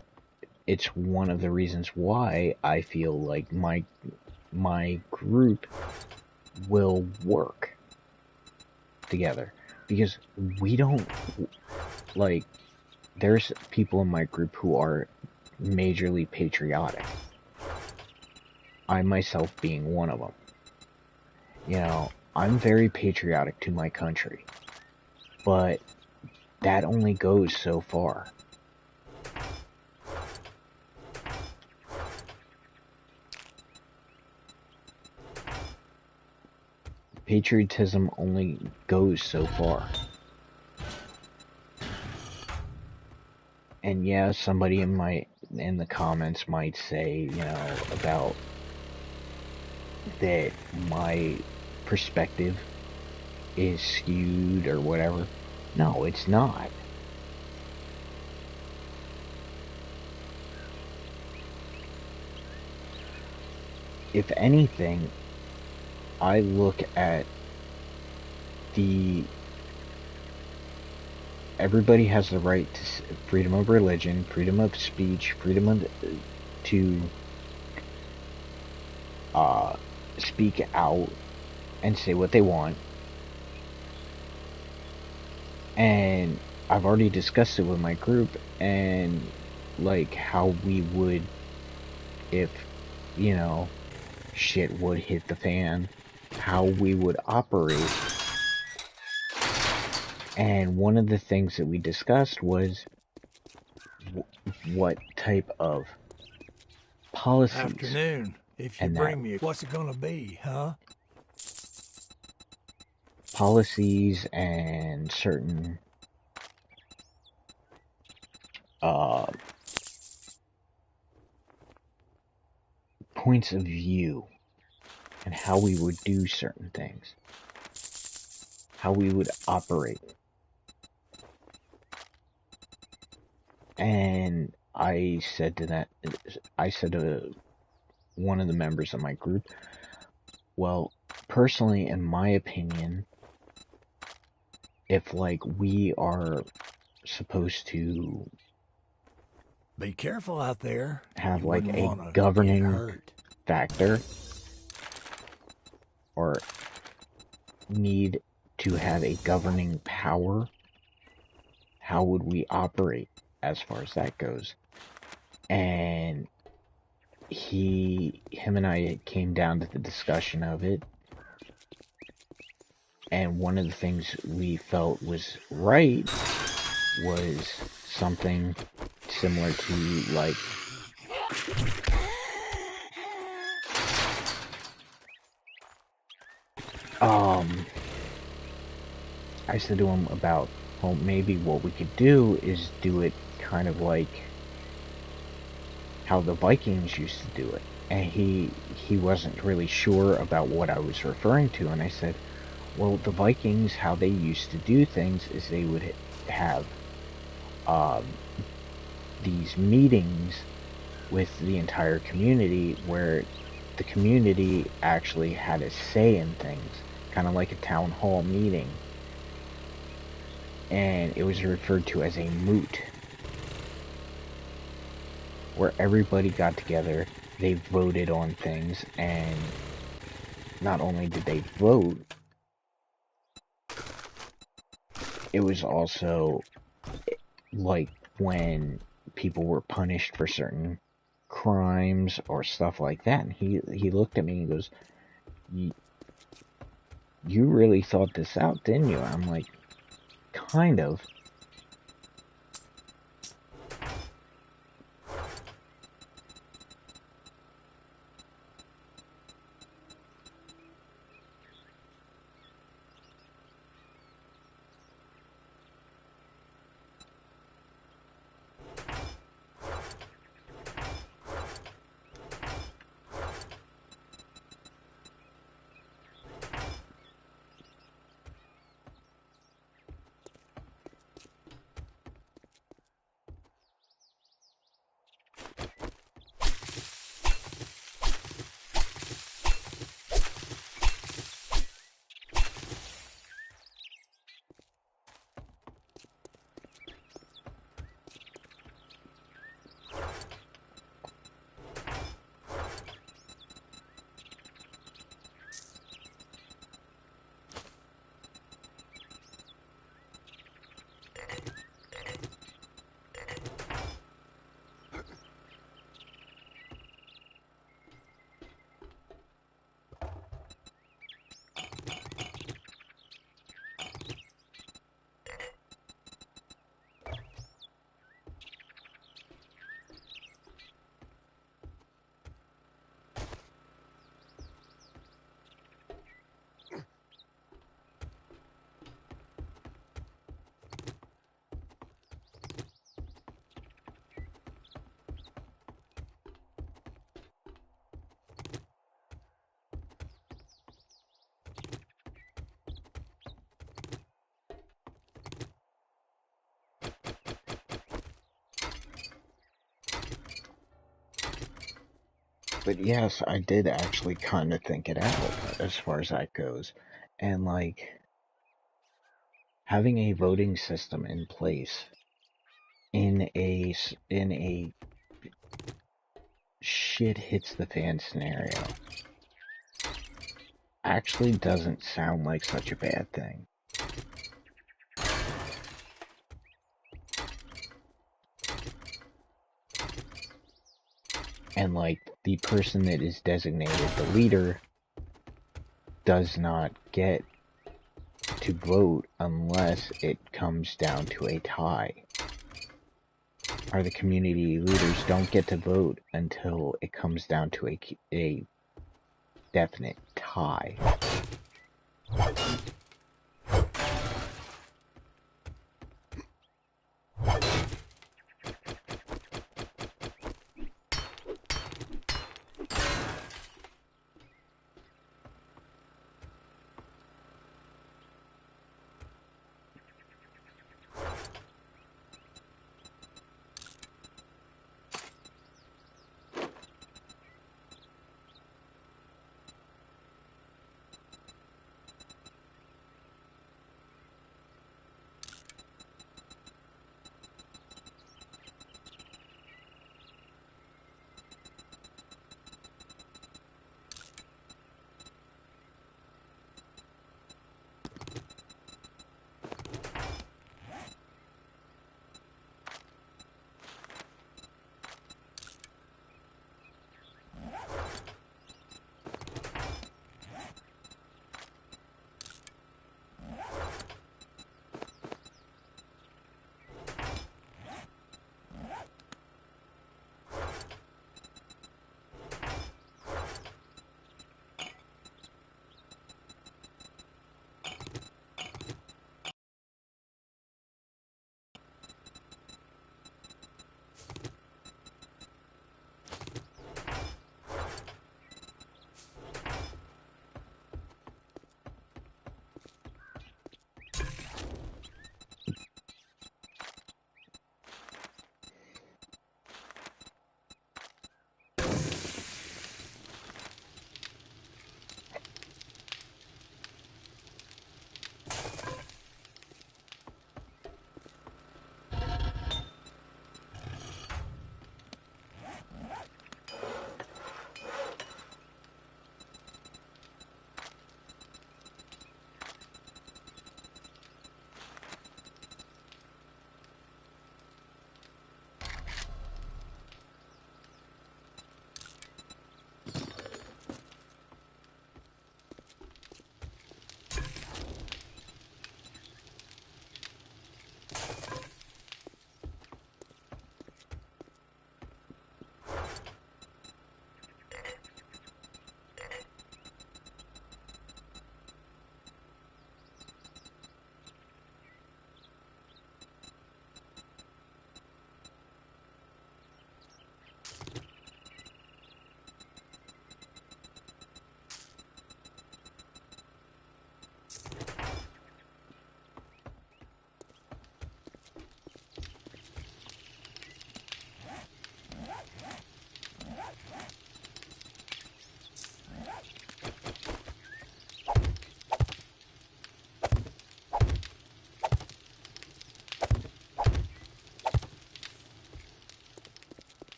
it's one of the reasons why I feel like my group will work together. Because we don't, like, there's people in my group who are majorly patriotic. I myself being one of them. You know, I'm very patriotic to my country. But that only goes so far. Patriotism only goes so far. And yeah, somebody in the comments might say, you know, about that my perspective is skewed or whatever. No, it's not. If anything, I look at everybody has the right to freedom of religion, freedom of speech, freedom to speak out and say what they want. And I've already discussed it with my group, and like how we would, if, you know, shit would hit the fan, how we would operate. And one of the things that we discussed was what type of policies. Afternoon. If you bring me, what's it gonna be, huh? Policies and certain points of view and how we would do certain things, how we would operate. And I said to one of the members of my group, well, personally, in my opinion, if like we are supposed to be careful out there, have like a governing factor or need to have a governing power, how would we operate as far as that goes? And him and I came down to the discussion of it, and one of the things we felt was right was something similar to like I said to him about, well, maybe what we could do is do it kind of like how the Vikings used to do it. And he wasn't really sure about what I was referring to, and I said, well, the Vikings, how they used to do things is they would have these meetings with the entire community where the community actually had a say in things, kind of like a town hall meeting. And it was referred to as a moot, where everybody got together, they voted on things, and not only did they vote, it was also like when people were punished for certain crimes or stuff like that. And he looked at me and goes, you really thought this out, didn't you? I'm like, kind of. But yes, I did actually kind of think it out as far as that goes. And like having a voting system in place in a shit hits the fan scenario actually doesn't sound like such a bad thing. And like the person that is designated the leader does not get to vote unless it comes down to a tie. Or the community leaders don't get to vote until it comes down to a definite tie.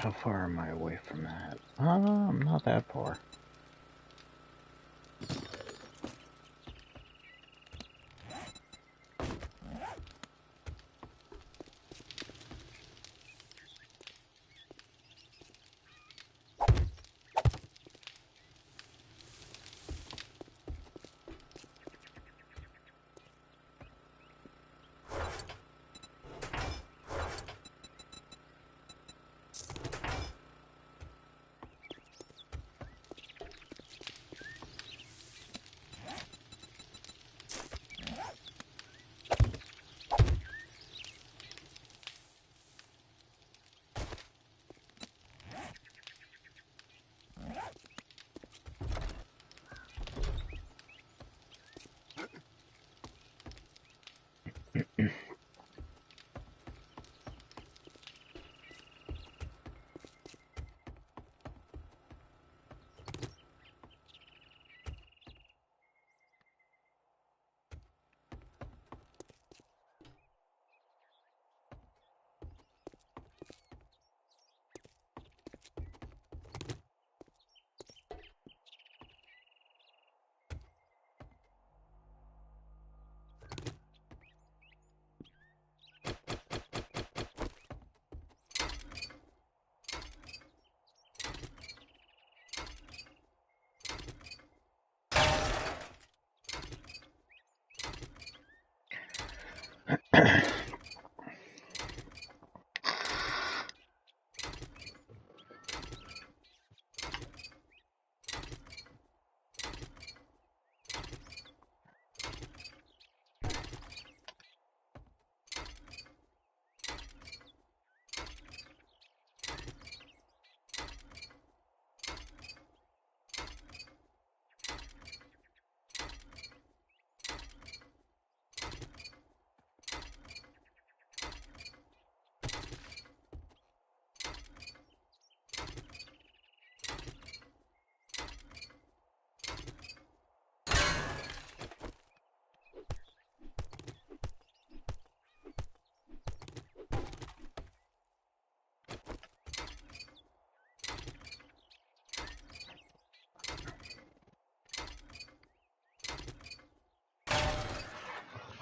How far am I away from that? Not that far.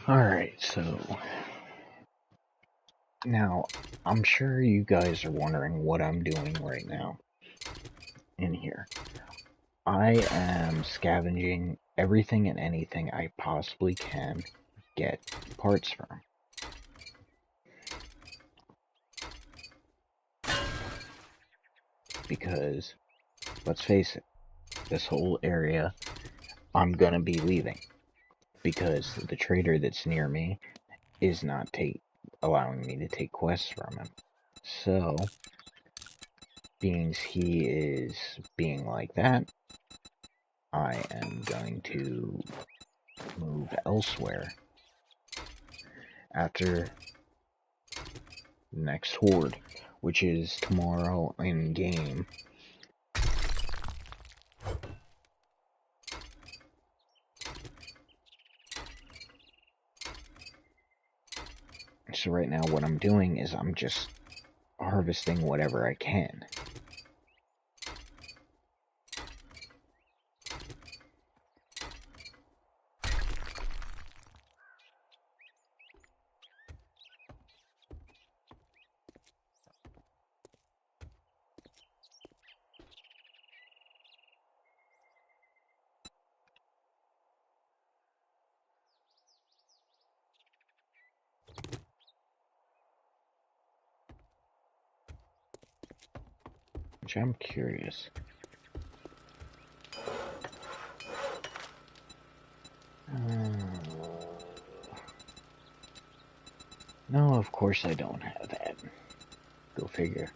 Alright, so now I'm sure you guys are wondering what I'm doing right now in here. I am scavenging everything and anything I possibly can get parts from. Because, let's face it, this whole area I'm gonna be leaving. Because the trader that's near me is not allowing me to take quests from him. So, being he is being like that, I am going to move elsewhere after the next horde, which is tomorrow in game. So right now what I'm doing is I'm just harvesting whatever I can. Which I'm curious. No, of course I don't have that. Go figure.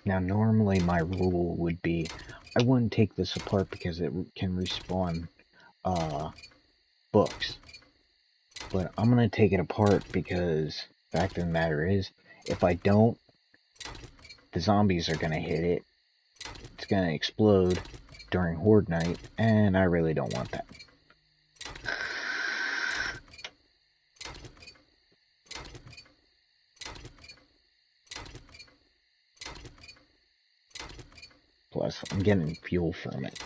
Now, normally my rule would be I wouldn't take this apart because it can respawn books. But I'm going to take it apart because the fact of the matter is, if I don't, the zombies are going to hit it. It's going to explode during Horde Night, and I really don't want that. Plus, I'm getting fuel from it.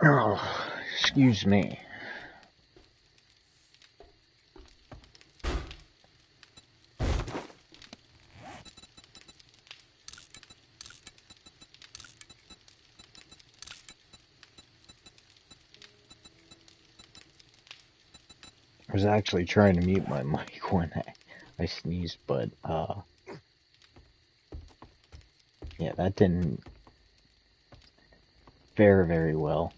Oh, excuse me. I was actually trying to mute my mic when I sneezed, but yeah, that didn't fare very well.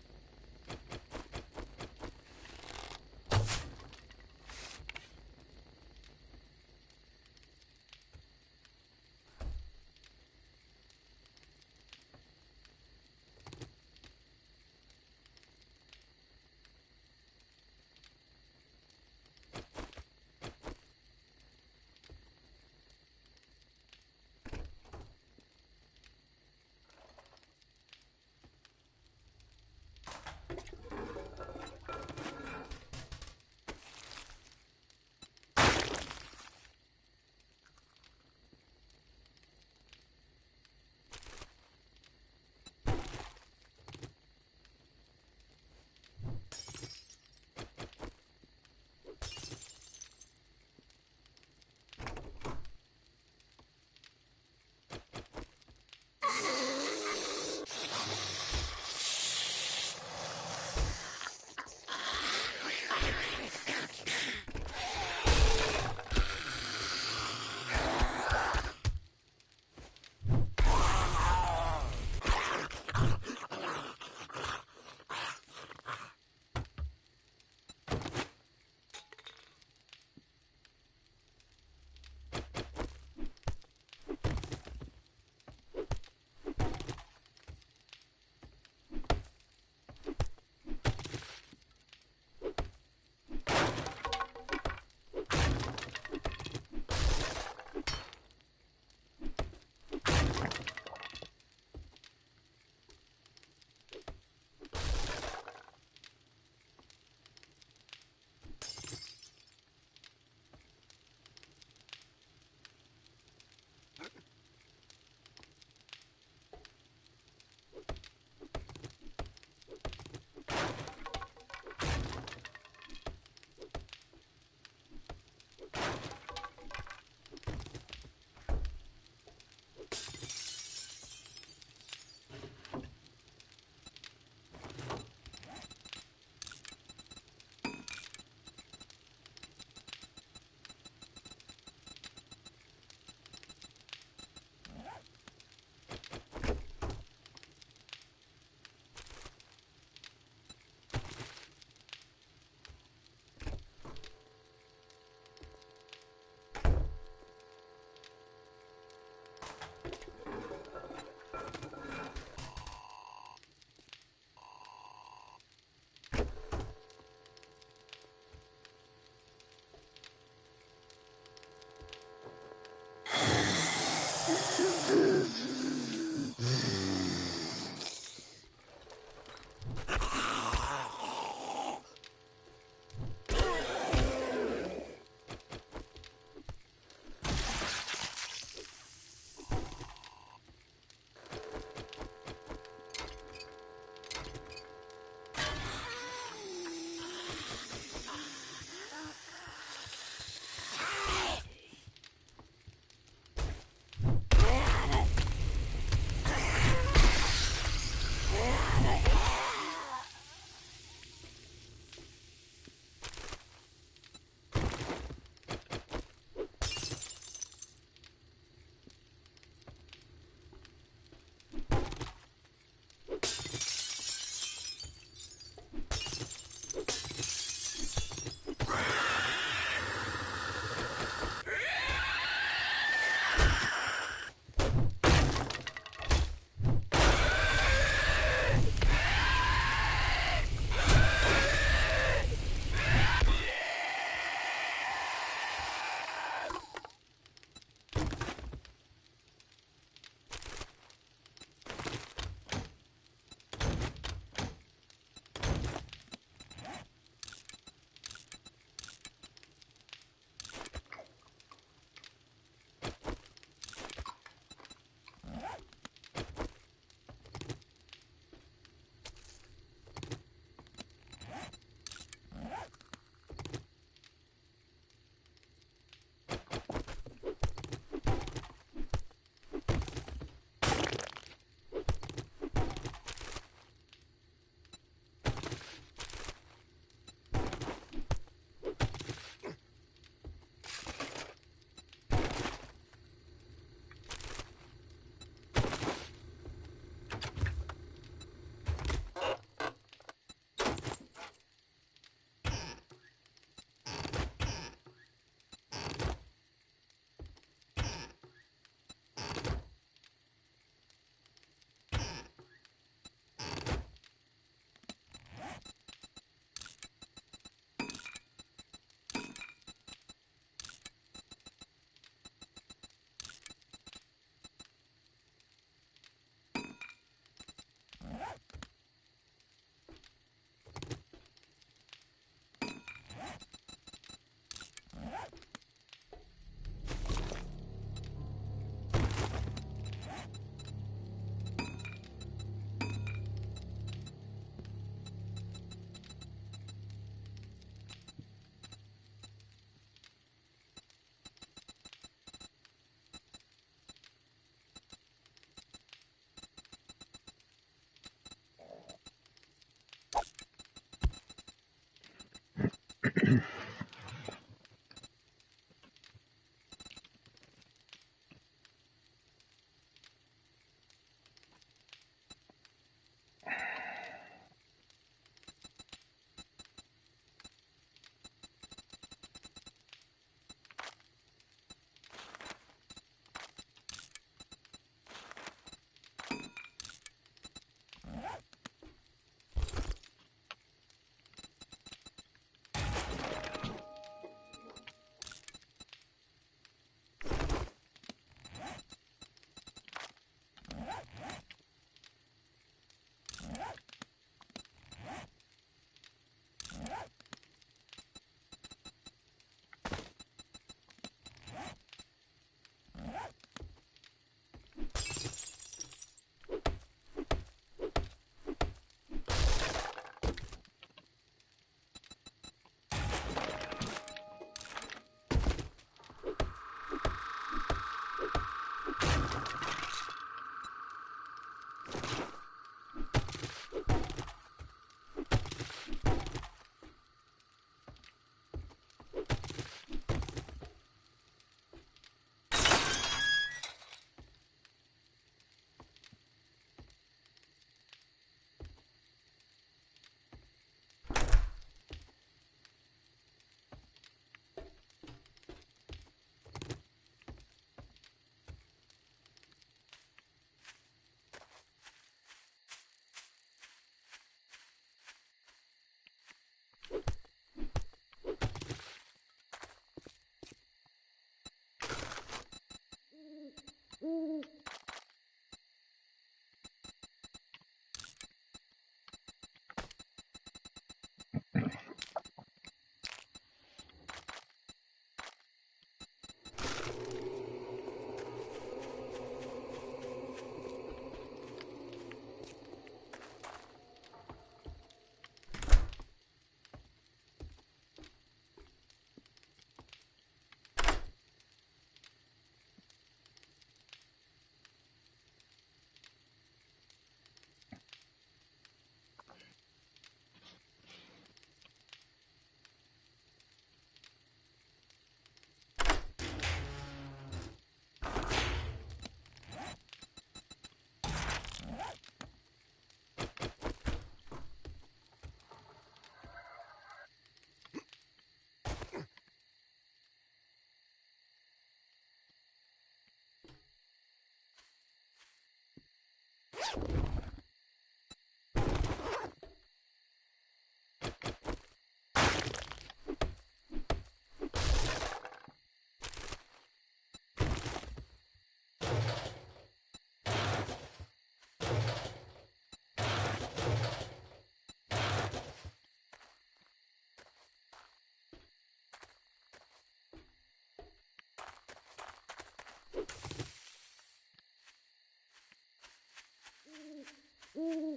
Hmm.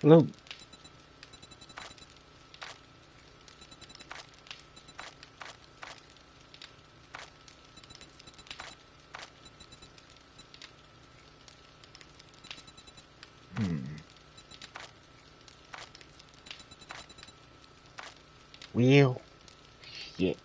Look, hmm. Well, shit.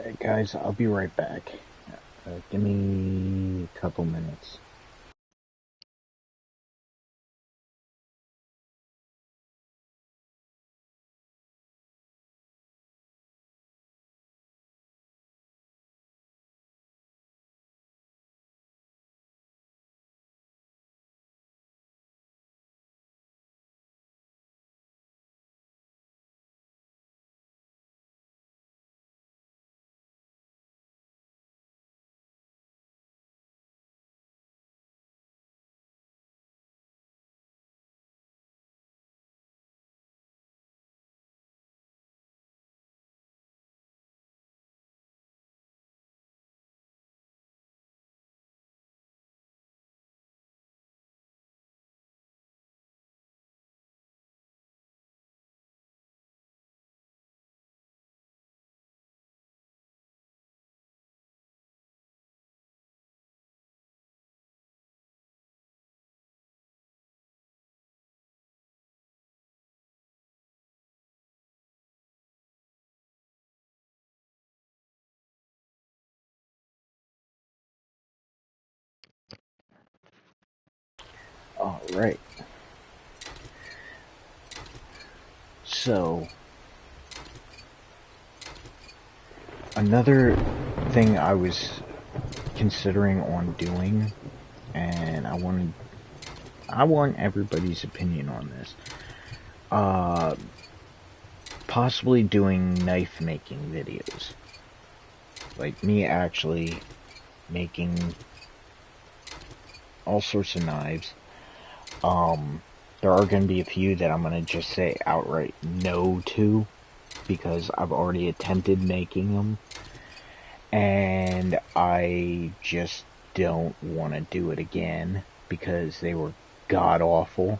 Alright, guys, I'll be right back. Give me a couple minutes. Alright. So, another thing I was considering on doing, and I want everybody's opinion on this. Possibly doing knife making videos. Like me actually making all sorts of knives. There are going to be a few that I'm going to just say outright no to, because I've already attempted making them, and I just don't want to do it again, because they were god-awful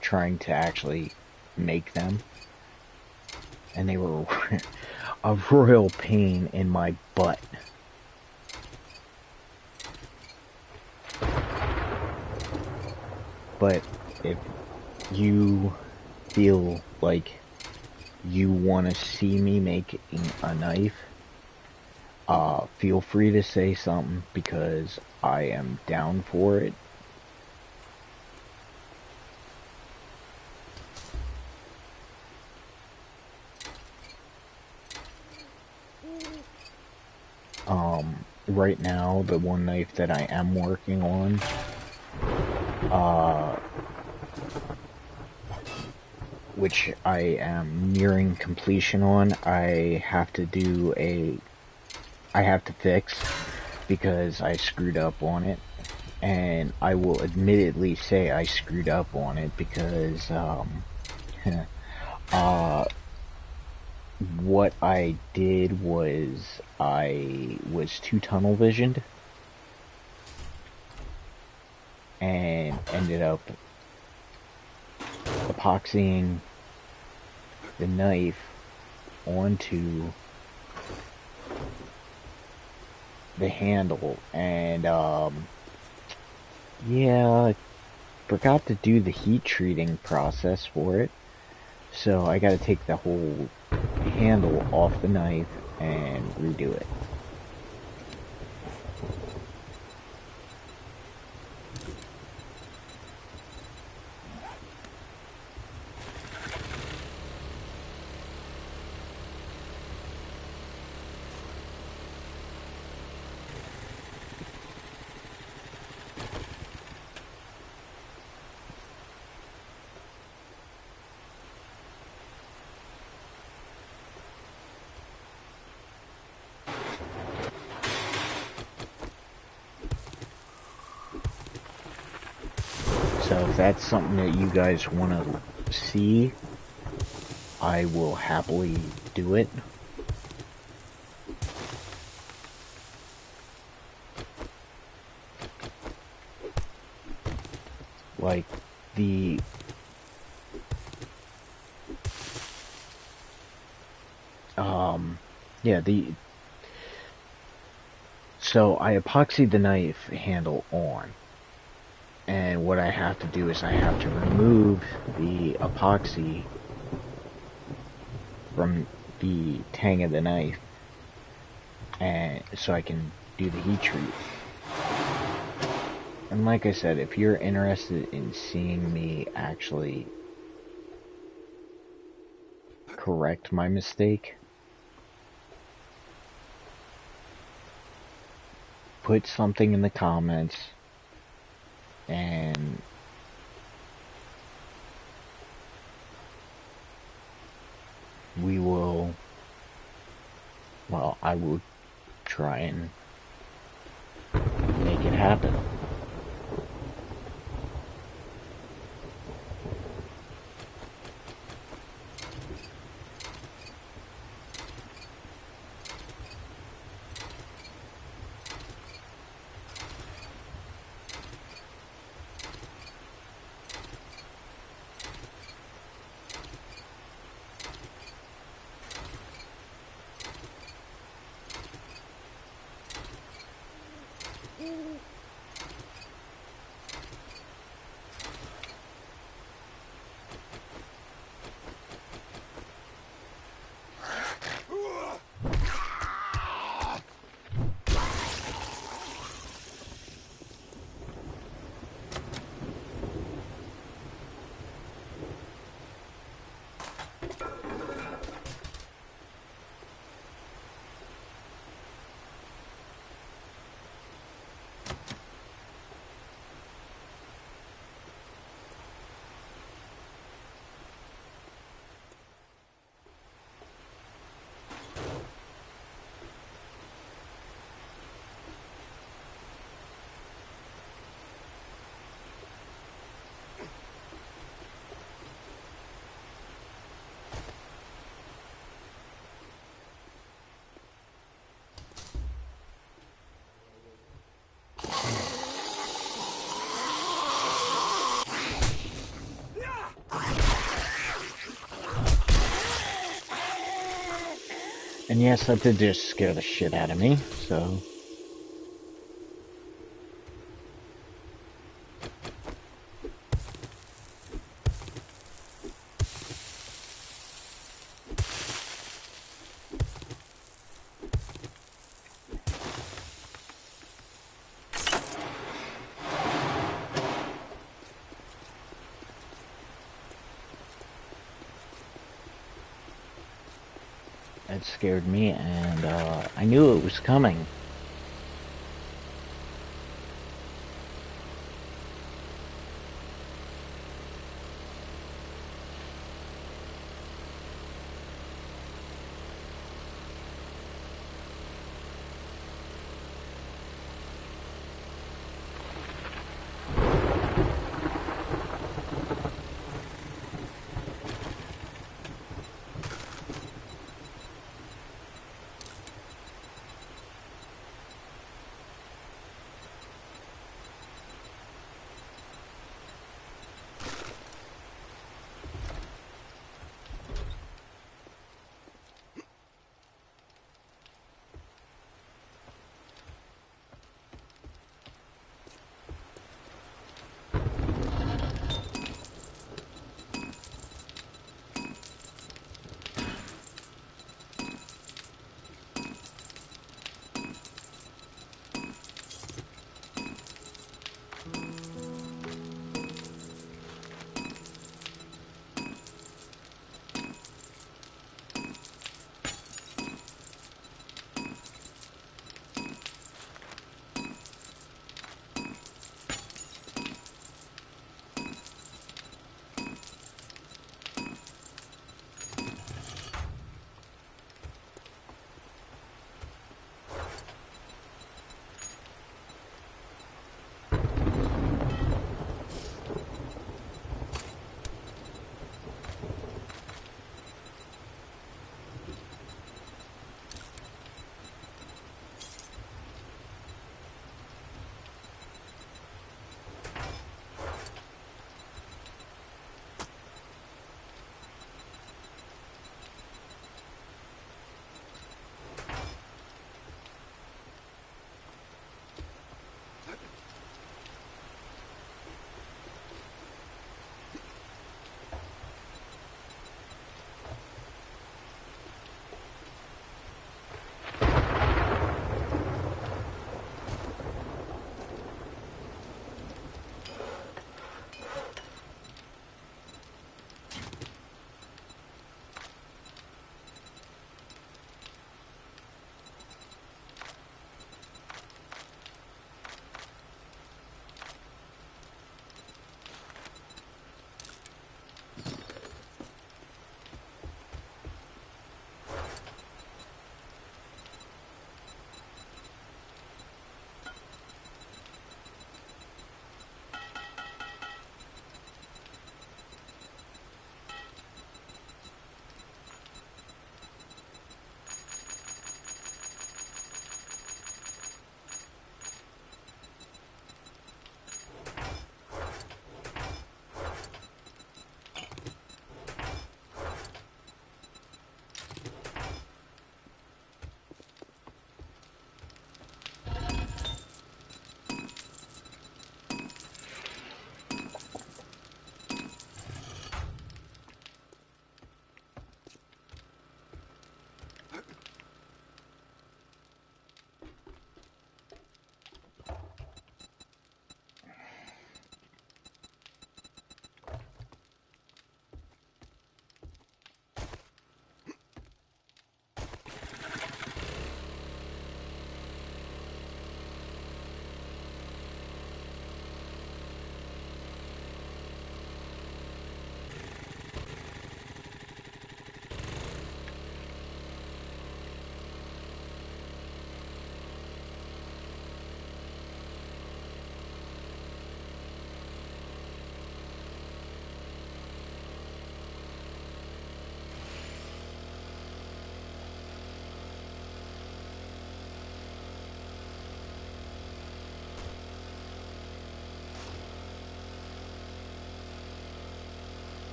trying to actually make them, and they were a royal pain in my butt. But if you feel like you want to see me making a knife, feel free to say something, because I am down for it. Right now, the one knife that I am working on, which I am nearing completion on, I have to fix, because I screwed up on it. And I will admittedly say I screwed up on it, because, what I did was I was too tunnel visioned and ended up epoxying the knife onto the handle, and yeah, I forgot to do the heat treating process for it, so I gotta take the whole handle off the knife and redo it. So if that's something that you guys want to see, I will happily do it. Like so I epoxied the knife handle on, and what I have to do is I have to remove the epoxy from the tang of the knife, and so I can do the heat treat. And like I said, if you're interested in seeing me actually correct my mistake, put something in the comments, and we will, well, I will try and make it happen. And yes, that did just scare the shit out of me, so... That scared me, and I knew it was coming.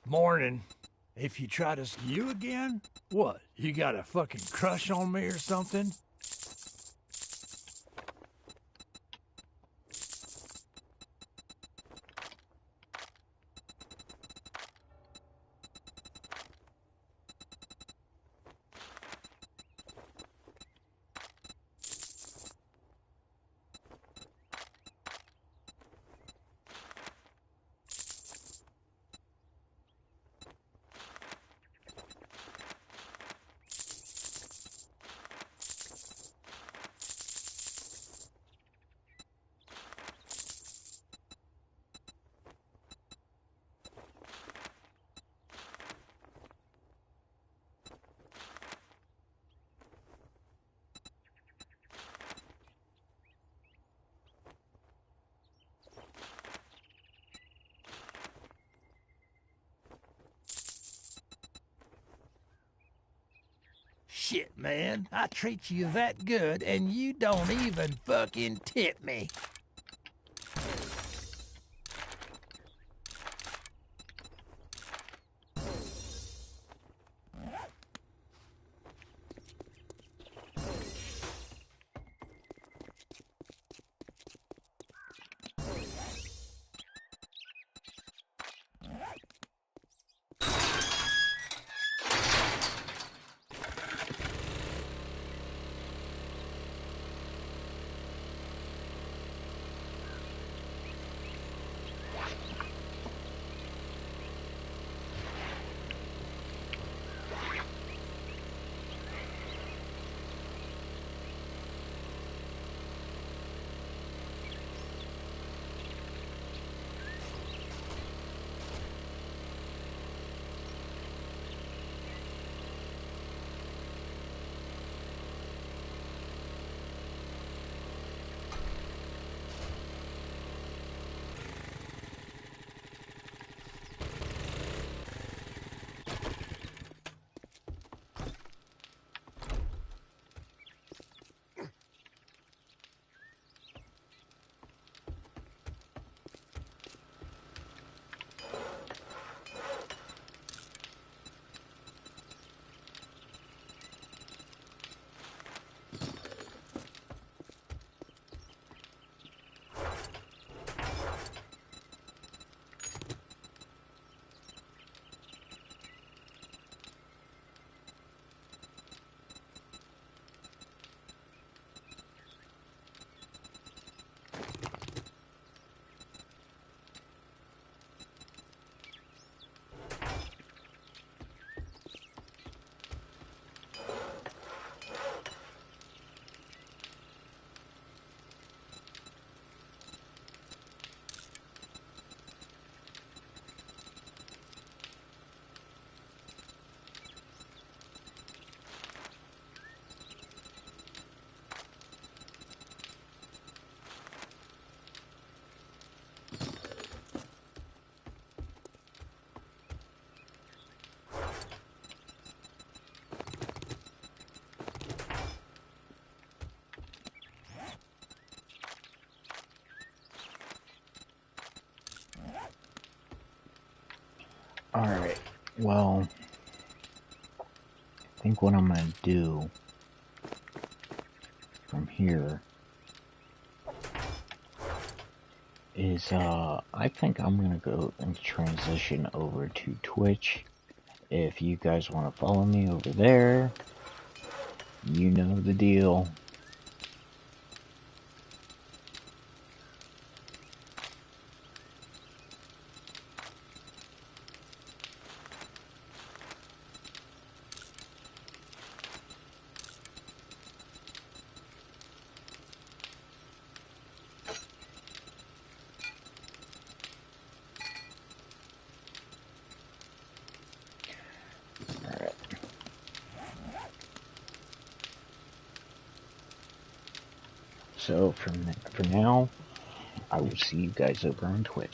Morning. If you try to... You again? What, you got a fucking crush on me or something? Shit, man. I treat you that good, and you don't even fucking tip me. Alright, well, I think what I'm gonna do from here is, I think I'm gonna go and transition over to Twitch. If you guys want to follow me over there, you know the deal. So for now, I will see you guys over on Twitch.